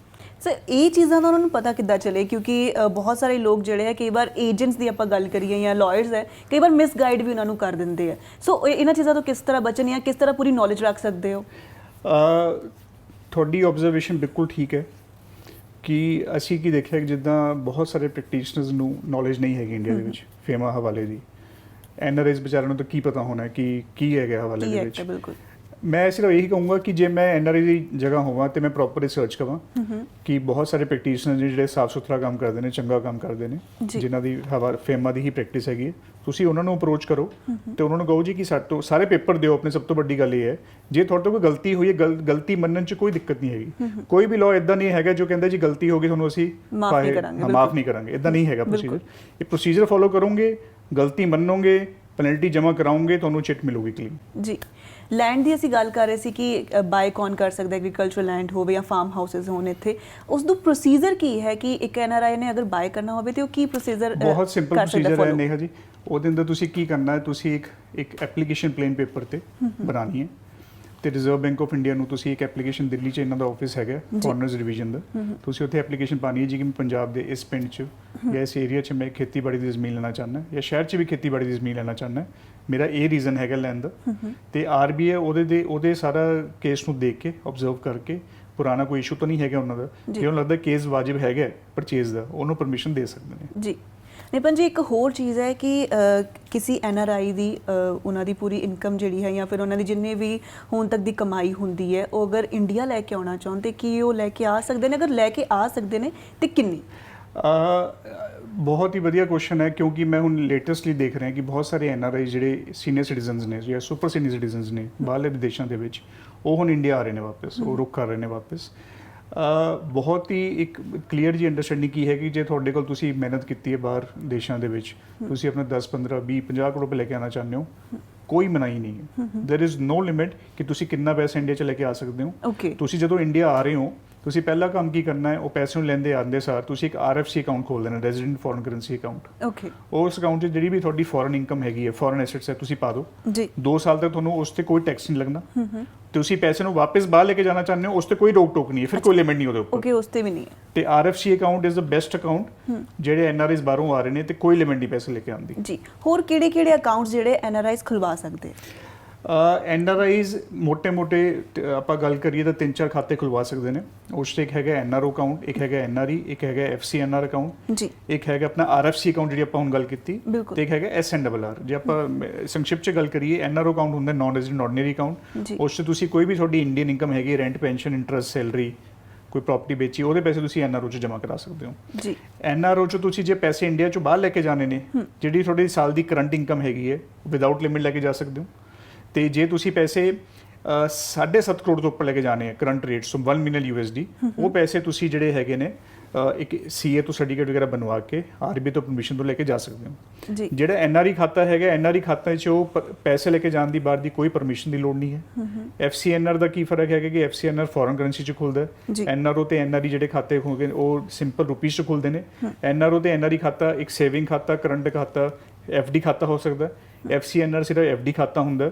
ਸਰ, ਇਹ ਚੀਜ਼ਾਂ ਦਾ ਉਹਨਾਂ ਨੂੰ ਪਤਾ ਕਿੱਦਾਂ ਚੱਲੇ? ਕਿਉਂਕਿ ਬਹੁਤ ਸਾਰੇ ਲੋਕ ਜਿਹੜੇ ਹੈ, ਕਈ ਵਾਰ ਏਜੰਟਸ ਦੀ ਆਪਾਂ ਗੱਲ ਕਰੀਏ ਜਾਂ ਲਾਇਰਸ ਹੈ, ਕਈ ਵਾਰ ਮਿਸਗਾਈਡ ਵੀ ਉਹਨਾਂ ਨੂੰ ਕਰ ਦਿੰਦੇ ਆ। ਸੋ ਇਹਨਾਂ ਚੀਜ਼ਾਂ ਤੋਂ ਕਿਸ ਤਰ੍ਹਾਂ ਬਚਣ ਜਾਂ ਕਿਸ ਤਰ੍ਹਾਂ ਪੂਰੀ ਨੌਲੇਜ ਰੱਖ ਸਕਦੇ ਹੋ? ਤੁਹਾਡੀ ਆਬਜ਼ਰਵੇਸ਼ਨ ਬਿਲਕੁਲ ਠੀਕ ਹੈ ਕਿ ਅਸੀਂ ਕੀ ਦੇਖਿਆ ਕਿ ਜਿੱਦਾਂ ਬਹੁਤ ਸਾਰੇ ਪ੍ਰੈਕਟੀਸ਼ਨਰਸ ਨੂੰ ਨੌਲੇਜ ਨਹੀਂ ਹੈਗੀ ਇੰਡੀਆ ਦੇ ਵਿੱਚ ਫੇਮਾ ਹਵਾਲੇ ਦੀ। NRIs ਵਿਚਾਰਿਆਂ ਨੂੰ ਤਾਂ ਕੀ ਪਤਾ ਹੋਣਾ ਕਿ ਕੀ ਹੈਗਾ ਹਵਾਲੇ ਦੇ ਵਿੱਚ। ਬਿਲਕੁਲ। ਮੈਂ ਸਿਰਫ ਇਹੀ ਕਹੂੰਗਾ ਕਿ ਜੇ ਮੈਂ NRI ਦੀ ਜਗ੍ਹਾ ਹੋਵਾਂ ਤੇ ਮੈਂ ਪ੍ਰੋਪਰ ਰਿਸਰਚ ਕਰਾਂ ਕਿ ਬਹੁਤ ਸਾਰੇ ਪ੍ਰੈਕਟੀਸ਼ਨਰ ਜਿਹੜੇ ਸਾਫ਼ ਸੁਥਰਾ ਕੰਮ ਕਰਦੇ ਨੇ, ਚੰਗਾ ਕੰਮ ਕਰਦੇ ਨੇ, ਜਿਨ੍ਹਾਂ ਦੀ ਫੇਮਾ ਦੀ ਹੀ ਪ੍ਰੈਕਟਿਸ ਹੈਗੀ ਹੈ, ਤੁਸੀਂ ਉਹਨਾਂ ਨੂੰ ਅਪਰੋਚ ਕਰੋ ਤੇ ਉਹਨਾਂ ਨੂੰ ਕਹੋ ਜੀ ਕਿ ਸਾਡੇ ਤੋਂ ਸਾਰੇ ਪੇਪਰ ਦਿਓ ਆਪਣੇ। ਸਭ ਤੋਂ ਵੱਡੀ ਗੱਲ ਇਹ ਹੈ, ਜੇ ਤੁਹਾਡੇ ਤੋਂ ਕੋਈ ਗਲਤੀ ਹੋਈ ਹੈ, ਗਲਤੀ ਮੰਨਣ 'ਚ ਕੋਈ ਦਿੱਕਤ ਨਹੀਂ ਹੈਗੀ। ਕੋਈ ਵੀ ਲਾਅ ਇਦਾਂ ਨਹੀਂ ਹੈਗਾ ਜੋ ਕਹਿੰਦਾ ਜੀ ਗਲਤੀ ਹੋ ਗਈ ਤੁਹਾਨੂੰ ਅਸੀਂ ਮਾਫ ਨਹੀਂ ਕਰਾਂਗੇ, ਇਦਾਂ ਨਹੀਂ ਹੈਗਾ ਪ੍ਰੋਸੀਜਰ। ਇਹ ਪ੍ਰੋਸੀਜਰ ਫੋਲੋ ਕਰੋਗੇ, ਗਲਤੀ ਮੰਨੋਗੇ, ਪੈਨਲਟੀ ਜਮ੍ਹਾਂ ਕਰਾਉਂਗੇ, ਤੁਹਾਨੂੰ ਚਿੱਟ ਮਿਲੂਗੀ ਕਲੀਨ। ਜੀ। ਲੈਂਡ ਦੀ ਅਸੀਂ ਗੱਲ ਕਰ ਰਹੇ ਸੀ ਕਿ ਬਾਏ ਕੌਣ ਕਰ ਸਕਦਾ, ਐਗਰੀਕਲਚਰਲ ਲੈਂਡ ਹੋਵੇ ਜਾਂ ਫਾਰਮ ਹਾਊਸਸ ਹੋਣ ਇੱਥੇ, ਉਸ ਦਾ ਪ੍ਰੋਸੀਜਰ ਕੀ ਹੈ ਕਿ ਇੱਕ NRI ਨੇ ਅਗਰ ਬਾਏ ਕਰਨਾ ਹੋਵੇ ਤੇ ਉਹ ਕੀ ਪ੍ਰੋਸੀਜਰ? ਬਹੁਤ ਸਿੰਪਲ ਪ੍ਰੋਸੀਜਰ ਹੈ ਨੇਹਾ ਜੀ। ਉਹਦੇ ਅੰਦਰ ਤੁਸੀਂ ਕੀ ਕਰਨਾ ਹੈ, ਤੁਸੀਂ ਇੱਕ ਐਪਲੀਕੇਸ਼ਨ ਪਲੇਨ ਪੇਪਰ ਤੇ ਬਣਾਉਣੀ ਹੈ ਤੇ ਰਿਜ਼ਰਵ ਬੈਂਕ ਆਫ ਇੰਡੀਆ ਨੂੰ ਤੁਸੀਂ ਇੱਕ ਐਪਲੀਕੇਸ਼ਨ, ਦਿੱਲੀ 'ਚ ਇਹਨਾਂ ਦਾ ਆਫਿਸ ਹੈਗਾ ਫੋਰਨਰਸ ਡਿਵੀਜ਼ਨ ਦਾ, ਤੁਸੀਂ ਉੱਥੇ ਐਪਲੀਕੇਸ਼ਨ ਪਾਣੀ ਹੈ ਜੀ ਕਿ ਮੈਂ ਪੰਜਾਬ ਦੇ ਇਸ ਪਿੰਡ 'ਚ ਜਾਂ ਇਸ ਏਰੀਆ 'ਚ ਮੈਂ ਖੇਤੀਬਾੜੀ ਦੀ ਜ਼ਮੀਨ ਲੈਣਾ ਚਾਹੁੰਦਾ, ਜਾਂ ਸ਼ਹਿਰ 'ਚ ਵੀ ਖੇਤੀਬਾੜੀ ਦੀ ਜ਼ਮੀਨ ਲੈਣਾ ਚਾਹੁੰਦਾ, ਮੇਰਾ ਇਹ ਰੀਜ਼ਨ ਹੈਗਾ ਲੈਣ ਦਾ। ਤੇ RBI ਉਹਦੇ ਸਾਰਾ ਕੇਸ ਨੂੰ ਦੇਖ ਕੇ, ਆਬਜ਼ਰਵ ਕਰਕੇ, ਪੁਰਾਣਾ ਕੋਈ ਇਸ਼ੂ ਤਾਂ ਨਹੀਂ ਹੈਗਾ ਉਹਨਾਂ ਦਾ, ਜੇ ਉਹਨੂੰ ਲੱਗਦਾ ਕੇਸ ਵਾਜਿਬ ਹੈਗਾ ਪਰਚੇਜ਼ ਦਾ, ਉਹਨੂੰ ਪਰਮਿਸ਼ਨ ਦੇ ਸਕਦੇ ਨੇ। ਜੀ। ਨਿਪਨ ਜੀ, ਇੱਕ ਹੋਰ ਚੀਜ਼ ਹੈ ਕਿ ਕਿਸੇ NRI ਦੀ ਉਹਨਾਂ ਦੀ ਪੂਰੀ ਇਨਕਮ ਜਿਹੜੀ ਹੈ ਜਾਂ ਫਿਰ ਉਹਨਾਂ ਦੀ ਜਿੰਨੇ ਵੀ ਹੁਣ ਤੱਕ ਦੀ ਕਮਾਈ ਹੁੰਦੀ ਹੈ, ਉਹ ਅਗਰ ਇੰਡੀਆ ਲੈ ਕੇ ਆਉਣਾ ਚਾਹੁੰਦੇ ਕੀ ਉਹ ਲੈ ਕੇ ਆ ਸਕਦੇ ਨੇ? ਅਗਰ ਲੈ ਕੇ ਆ ਸਕਦੇ ਨੇ ਤੇ ਕਿੰਨੀ? ਬਹੁਤ ਹੀ ਵਧੀਆ ਕੁਐਸਚਨ ਹੈ, ਕਿਉਂਕਿ ਮੈਂ ਹੁਣ ਲੇਟੈਸਟਲੀ ਦੇਖ ਰਿਹਾ ਕਿ ਬਹੁਤ ਸਾਰੇ NRI ਜਿਹੜੇ ਸੀਨੀਅਰ ਸਿਟੀਜ਼ਨਸ ਨੇ ਜਾਂ ਸੁਪਰ ਸੀਨੀਅਰ ਸਿਟੀਜ਼ਨਸ ਨੇ ਬਾਹਰਲੇ ਵਿਦੇਸ਼ਾਂ ਦੇ ਵਿੱਚ, ਉਹ ਹੁਣ ਇੰਡੀਆ ਆ ਰਹੇ ਨੇ ਵਾਪਸ, ਉਹ ਰੁਕ ਕਰ ਰਹੇ ਨੇ ਵਾਪਸ। ਬਹੁਤ ਹੀ ਇੱਕ ਕਲੀਅਰ ਜੀ ਅੰਡਰਸਟੈਂਡਿੰਗ ਕੀ ਹੈ ਕਿ ਜੇ ਤੁਹਾਡੇ ਕੋਲ ਤੁਸੀਂ ਮਿਹਨਤ ਕੀਤੀ ਹੈ ਬਾਹਰ ਦੇਸ਼ਾਂ ਦੇ ਵਿੱਚ, ਤੁਸੀਂ ਆਪਣੇ 10 15 20 50 ਕਰੋੜ ਰੁਪਏ ਲੈ ਕੇ ਆਉਣਾ ਚਾਹੁੰਦੇ ਹੋ, ਕੋਈ ਮਨਾਹੀ ਨਹੀਂ ਹੈ। देयर इज नो ਲਿਮਿਟ ਕਿ ਤੁਸੀਂ ਕਿੰਨਾ ਪੈਸਾ ਇੰਡੀਆ 'ਚ ਲੈ ਕੇ ਆ ਸਕਦੇ ਹੋ। ਓਕੇ, ਤੁਸੀਂ ਜਦੋਂ ਇੰਡੀਆ ਆ ਰਹੇ ਹੋ, ਤੁਸੀਂ ਪਹਿਲਾ ਕੰਮ ਕੀ ਕਰਨਾ ਹੈ, ਉਹ ਪੈਸੇ ਨੂੰ ਲੈਂਦੇ ਆਉਂਦੇ ਸਾਰ ਤੁਸੀਂ ਇੱਕ RFC ਅਕਾਊਂਟ ਖੋਲ ਦੇਣਾ, resident foreign currency account. Okay, ਉਸ ਅਕਾਊਂਟ 'ਚ ਜਿਹੜੀ ਵੀ ਤੁਹਾਡੀ ਫੋਰਨ ਇਨਕਮ ਹੈਗੀ ਹੈ, ਫੋਰਨ ਐਸੈਟਸ ਹੈ, ਤੁਸੀਂ ਪਾ ਦਿਓ। ਜੀ 2 ਸਾਲ ਤੱਕ ਤੁਹਾਨੂੰ ਉਸ ਤੇ ਕੋਈ ਟੈਕਸ ਨਹੀਂ ਲੱਗਣਾ। ਤੁਸੀਂ ਪੈਸੇ ਨੂੰ ਵਾਪਸ ਬਾਹਰ ਲੈ ਕੇ ਜਾਣਾ ਚਾਹੁੰਦੇ ਹੋ, ਉਸ ਤੇ ਕੋਈ ਰੋਕ ਟੋਕ ਨਹੀਂ ਹੈ, ਫਿਰ ਕੋਈ ਲਿਮਿਟ ਨਹੀਂ ਉਹਦੇ ਉੱਪਰ। ਓਕੇ, ਉਸ ਤੇ ਵੀ ਨਹੀਂ ਹੈ। ਤੇ RFC account is the best account ਜਿਹੜੇ NRIs ਬਾਹਰੋਂ ਆ ਰਹੇ ਨੇ ਤੇ ਕੋਈ ਲਿਮਿਟ ਨਹੀਂ ਪੈਸੇ ਲੈ ਕੇ ਆਉਣ ਦੀ। ਜੀ, ਹੋਰ ਕਿਹੜੇ ਅਕਾਊਂਟਸ ਜਿਹੜੇ NRIs ਖੁਲਵਾ ਸਕਦੇ ਆ? NRIs ਮੋٹے ਆਪਾਂ ਗੱਲ ਕਰੀਏ ਤਾਂ 3-4 ਖਾਤੇ ਖੁਲਵਾ ਸਕਦੇ ਨੇ। ਉਸ 'ਚ ਇੱਕ ਹੈਗਾ NRO ਅਕਾਊਂਟ, ਇੱਕ ਹੈਗਾ NRE, ਇੱਕ ਹੈਗਾ FCNR ਅਕਾਊਂਟ, ਜੀ ਇੱਕ ਹੈਗਾ ਆਪਣਾ RFC ਅਕਾਊਂਟ ਜਿਹੜੀ ਆਪਾਂ ਹੁਣ ਗੱਲ ਕੀਤੀ, ਬਿਲਕੁਲ। ਤੇ ਇੱਕ ਹੈਗਾ SNRR। ਜੇ ਆਪਾਂ ਸੰਖਿਪਤ 'ਚ ਗੱਲ ਕਰੀਏ, NRO ਅਕਾਊਂਟ ਹੁੰਦਾ ਨਾਨ ਰੈਜ਼ੀਡੈਂਟ ਆਰਡੀਨਰੀ ਅਕਾਊਂਟ। ਜੀ ਉਸ 'ਚ ਤੁਸੀਂ ਕੋਈ ਵੀ ਤੁਹਾਡੀ ਇੰਡੀਅਨ ਇਨਕਮ ਹੈਗੀ, ਰੈਂਟ, ਪੈਨਸ਼ਨ, ਇੰਟਰਸਟ, ਸੈਲਰੀ, ਕੋਈ ਪ੍ਰਾਪਰਟੀ ਵੇਚੀ, ਉਹਦੇ ਪੈਸੇ ਤੁਸੀਂ NRO 'ਚ ਜਮ੍ਹਾਂ ਕਰਾ ਸਕਦੇ ਹੋ। ਜੀ NRO 'ਚ ਤੁਸੀਂ ਜੇ ਪੈਸੇ ਇੰਡੀਆ 'ਚੋਂ ਬਾਹਰ ਲੈ ਕੇ ਜਾਣੇ ਨੇ, ਜਿਹੜੀ ਤੁਹਾਡੀ ਸਾਲ ਦੀ ਕਰੰਟ ਇਨਕਮ ਹੈਗੀ ਹੈ, ਵਿਦਆਊਟ ਲਿਮਿਟ ਲੈ ਕੇ ਜਾ ਸਕਦੇ ਹੋ। ਤੇ ਜੇ ਤੁਸੀਂ ਪੈਸੇ 7.5 ਕਰੋੜ ਤੋਂ ਉੱਪਰ ਲੈ ਕੇ ਜਾਣੇ ਆ ਕਰੰਟ ਰੇਟ ਤੋਂ, 1 ਮਿਲੀਅਨ USD, ਉਹ ਪੈਸੇ ਤੁਸੀਂ ਜਿਹੜੇ ਹੈਗੇ ਨੇ ਇੱਕ CA ਤੋਂ ਸਰਟੀਫਿਕੇਟ ਵਗੈਰਾ ਬਣਵਾ ਕੇ RBI ਤੋਂ ਪਰਮਿਸ਼ਨ ਤੋਂ ਲੈ ਕੇ ਜਾ ਸਕਦੇ ਹੋ। ਜੀ ਜਿਹੜਾ NRE ਖਾਤਾ ਹੈਗਾ, NRE ਖਾਤੇ 'ਚ ਉਹ ਪੈਸੇ ਲੈ ਕੇ ਜਾਣ ਦੀ ਬਾਹਰ ਦੀ ਕੋਈ ਪਰਮਿਸ਼ਨ ਦੀ ਲੋੜ ਨਹੀਂ ਹੈ। FCNR ਦਾ ਕੀ ਫਰਕ ਹੈਗਾ ਕਿ FCNR ਫੋਰਨ ਕਰੰਸੀ 'ਚ ਖੁੱਲਦਾ ਹੈ, NRO ਤੇ NRE ਜਿਹੜੇ ਖਾਤੇ ਹੋਣਗੇ ਉਹ ਸਿੰਪਲ ਰੁਪੀਸ 'ਚ ਖੁੱਲਦੇ ਨੇ। NRO ਤੇ NRE ਖਾਤਾ ਇੱਕ ਸੇਵਿੰਗ ਖਾਤਾ, ਕਰੰਟ ਖਾਤਾ, FD ਖਾਤਾ ਹੋ ਸਕਦਾ ਹੈ। FCNR ਸਿਰਫ FD ਖਾਤਾ ਹੁੰਦਾ।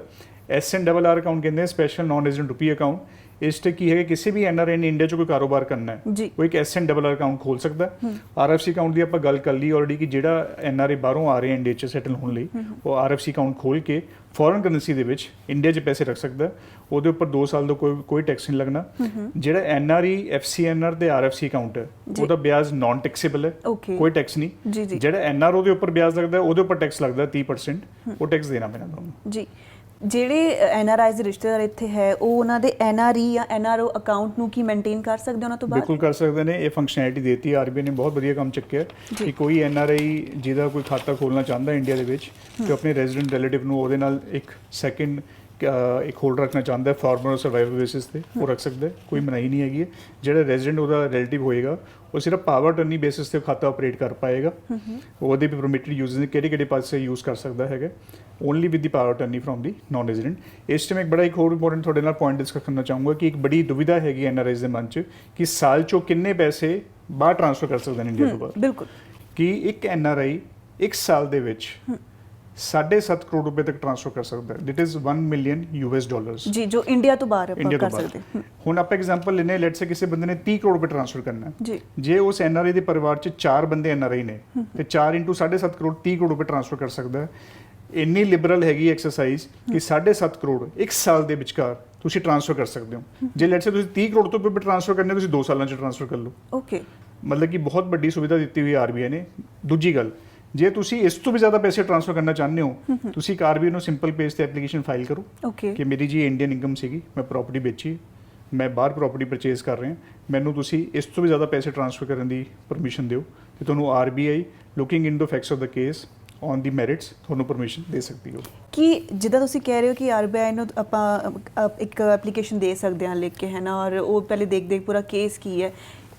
SNRR ਅਕਾਊਂਟ ਕਹਿੰਦੇ ਆ, ਸਪੈਸ਼ਲ ਨਾਨ ਰੈਜ਼ੀਡੈਂਟ ਰੁਪੀ ਅਕਾਊਂਟ। ਇਸ ਤੇ ਕੀ ਹੈ, ਕਿਸੇ ਵੀ NRI ਨੇ ਇੰਡੀਆ 'ਚ ਕੋਈ ਕਾਰੋਬਾਰ ਕਰਨਾ ਹੈ, ਉਹ ਇੱਕ SNRR ਅਕਾਊਂਟ ਖੋਲ ਸਕਦਾ ਹੈ। RFC ਅਕਾਊਂਟ ਦੀ ਆਪਾਂ ਗੱਲ ਕਰ ਲਈ ਆਲਰੇਡੀ ਕਿ ਜਿਹੜਾ NRI ਬਾਹਰੋਂ ਆ ਰਹੇ ਇੰਡੀਆ 'ਚ ਸੈਟਲ ਹੋਣ ਲਈ, ਉਹ RFC ਅਕਾਊਂਟ ਖੋਲ ਕੇ ਫੋਰਨ ਕਰੰਸੀ ਦੇ ਵਿੱਚ ਇੰਡੀਆ 'ਚ ਪੈਸੇ ਰੱਖ ਸਕਦਾ ਹੈ। ਉਹਦੇ ਉੱਪਰ 2 ਸਾਲ ਦਾ ਕੋਈ ਟੈਕਸ ਨਹੀਂ ਲੱਗਣਾ। ਜਿਹੜਾ NRE, FCNR ਤੇ RFC ਅਕਾਊਂਟ ਹੈ, ਉਹਦਾ ਵਿਆਜ ਨਾਨ ਟੈਕਸੇਬਲ ਹੈ, ਕੋਈ ਟੈਕਸ ਨਹੀਂ। ਜਿਹੜਾ NRO ਦੇ ਉੱਪਰ ਵਿਆਜ ਲੱਗਦਾ, ਉਹਦੇ ਉੱਪਰ ਟੈਕਸ ਲੱਗਦਾ 30%, ਉਹ ਟੈਕਸ ਦੇਣਾ ਪੈਣਾ ਤੁਹਾਨੂੰ। ਜੀ, ਜਿਹੜੇ NRIs ਦੇ ਰਿਸ਼ਤੇਦਾਰ ਇੱਥੇ ਹੈ, ਉਹ ਉਹਨਾਂ ਦੇ NRE ਜਾਂ NRO ਅਕਾਊਂਟ ਨੂੰ ਕੀ ਮੇਨਟੇਨ ਕਰ ਸਕਦੇ ਉਹਨਾਂ ਤੋਂ ਬਾਅਦ? ਬਿਲਕੁਲ ਕਰ ਸਕਦੇ ਨੇ। ਇਹ ਫੰਕਸ਼ਨੈਲਿਟੀ ਦੇਤੀ RBI ਨੇ, ਬਹੁਤ ਵਧੀਆ ਕੰਮ ਚੱਕਿਆ ਕਿ ਕੋਈ NRI ਜਿਹਦਾ ਕੋਈ ਖਾਤਾ ਖੋਲਣਾ ਚਾਹੁੰਦਾ ਇੰਡੀਆ ਦੇ ਵਿੱਚ ਤੇ ਆਪਣੇ ਰੈਜ਼ੀਡੈਂਟ ਰਿਲੇਟਿਵ ਨੂੰ ਉਹਦੇ ਨਾਲ ਇੱਕ ਸੈਕਿੰਡ ਇੱਕ ਹੋਲਡ ਰੱਖਣਾ ਚਾਹੁੰਦਾ ਹੈ ਫਾਰਮਰ ਸਰਵਾਈਵਲ ਬੇਸਿਸ ਤੇ, ਉਹ ਰੱਖ ਸਕਦਾ ਹੈ, ਕੋਈ ਮਨਾਹੀ ਨਹੀਂ ਹੈਗੀ ਹੈ। ਜਿਹੜਾ ਰੈਜ਼ੀਡੈਂਟ ਉਹਦਾ ਰਿਲੇਟਿਵ ਹੋਏਗਾ, ਉਹ ਸਿਰਫ ਪਾਵਰ ਟਰਨੀ ਬੇਸਿਸ ਤੇ ਖਾਤਾ ਆਪਰੇਟ ਕਰ ਪਾਏਗਾ। ਉਹਦੇ ਵੀ ਪਰਮਿਟਡ ਯੂਜ਼ਰਸ ਨੇ ਕਿਹੜੇ ਪਾਸੇ ਯੂਜ਼ ਕਰ ਸਕਦਾ ਹੈਗਾ, only with the power attorney from the non resident. ਇਸ ਟਾਈਮ ਇੱਕ ਹੋਰ ਇੰਪੋਰਟੈਂਟ ਤੁਹਾਡੇ ਨਾਲ ਪੁਆਇੰਟ ਡਿਸਕਸ ਕਰਨਾ ਚਾਹੂੰਗਾ ਕਿ ਇੱਕ ਬੜੀ ਦੁਵਿਧਾ ਹੈਗੀ NRIs ਦੇ ਮਨ 'ਚ ਕਿ ਸਾਲ 'ਚੋਂ ਕਿੰਨੇ ਪੈਸੇ ਬਾਹਰ ਟ੍ਰਾਂਸਫਰ ਕਰ ਸਕਦੇ ਨੇ ਇੰਡੀਆ ਤੋਂ ਬਾਹਰ। ਬਿਲਕੁਲ, ਕਿ ਇੱਕ NRI ਇੱਕ ਸਾਲ ਦੇ ਵਿੱਚ 7.5 ਕਰੋੜ ਰੁਪਏ ਤੱਕ ਟ੍ਰਾਂਸਫਰ ਕਰ ਸਕਦਾ ਹੈ। ਦਿਟ ਇਜ਼ 1 ਮਿਲੀਅਨ US ਜੀ, ਜੋ ਇੰਡੀਆ ਤੋਂ ਬਾਹਰ ਆਪਾਂ ਕਰ ਸਕਦੇ। ਹੁਣ ਆਪਾਂ ਐਗਜ਼ਾਮਪਲ ਲੈਨੇ, ਲੈਟਸ ਸੇ ਕਿਸੇ ਬੰਦੇ ਨੇ 30 ਕਰੋੜ ਰੁਪਏ ਟ੍ਰਾਂਸਫਰ ਕਰਨਾ ਹੈ ਜੀ। ਜੇ ਉਸ NRI ਦੇ ਪਰਿਵਾਰ 'ਚ 4 ਬੰਦੇ NRI ਨੇ ਤੇ 4 × 7.5 ਕਰੋੜ 30 ਕਰੋੜ ਰੁਪਏ ਟ੍ਰਾਂਸਫਰ ਕਰ ਸਕਦਾ ਹੈ। ਇੰਨੀ ਲਿਬਰਲ ਹੈਗੀ ਐਕਸਰਸਾਈਜ਼ ਕਿ 7.5 ਕਰੋੜ ਇੱਕ ਸਾਲ ਦੇ ਵਿਚਕਾਰ ਤੁਸੀਂ ਟ੍ਰਾਂਸਫਰ ਕਰ ਸਕਦੇ ਹੋ। ਜੇ ਲੈਟਸ ਸੇ ਤੁਸੀਂ 30 ਕਰੋੜ ਤੋਂ ਰੁਪਏ ਟ੍ਰਾਂਸਫਰ ਕਰਨੇ, ਤੁਸੀਂ 2 ਸਾਲਾਂ 'ਚ ਟ੍ਰਾਂਸਫਰ ਕਰ ਲਓ। ਓਕੇ, ਮਤਲਬ ਕਿ ਬਹੁਤ ਵੱਡੀ ਸੁਵਿਧਾ ਦਿੱਤੀ ਹੋਈ RBI ਨੇ। ਦੂਜੀ ਗੱਲ, ਜੇ ਤੁਸੀਂ ਇਸ ਤੋਂ ਵੀ ਜ਼ਿਆਦਾ ਪੈਸੇ ਟ੍ਰਾਂਸਫਰ ਕਰਨਾ ਚਾਹੁੰਦੇ ਹੋ, ਤੁਸੀਂ ਇੱਕ RBI ਨੂੰ ਸਿੰਪਲ ਪੇਜ ਤੇ ਐਪਲੀਕੇਸ਼ਨ ਫਾਈਲ ਕਰੋ ਕਿ ਮੇਰੀ ਜੀ ਇੰਡੀਅਨ ਇਨਕਮ ਸੀਗੀ, ਮੈਂ ਪ੍ਰਾਪਰਟੀ ਵੇਚੀ, ਮੈਂ ਬਾਹਰ ਪ੍ਰਾਪਰਟੀ ਪਰਚੇਸ ਕਰ ਰਿਹਾ, ਮੈਨੂੰ ਤੁਸੀਂ ਇਸ ਤੋਂ ਵੀ ਜ਼ਿਆਦਾ ਪੈਸੇ ਟ੍ਰਾਂਸਫਰ ਕਰਨ ਦੀ ਪਰਮਿਸ਼ਨ ਦਿਓ, ਤੇ ਤੁਹਾਨੂੰ RBI looking in the facts of the case on the merits ਤੁਹਾਨੂੰ ਪਰਮਿਸ਼ਨ ਦੇ ਸਕਦੀ ਹੋ। ਕਿ ਜਿੱਦਾਂ ਤੁਸੀਂ ਕਹਿ ਰਹੇ ਹੋ ਕਿ RBI ਨੂੰ ਆਪਾਂ ਇੱਕ ਐਪਲੀਕੇਸ਼ਨ ਦੇ ਸਕਦੇ ਹਾਂ ਲਿਖ ਕੇ, ਹੈ ਨਾ, ਔਰ ਉਹ ਪਹਿਲੇ ਦੇਖਦੇ ਪੂਰਾ ਕੇਸ ਕੀ ਹੈ,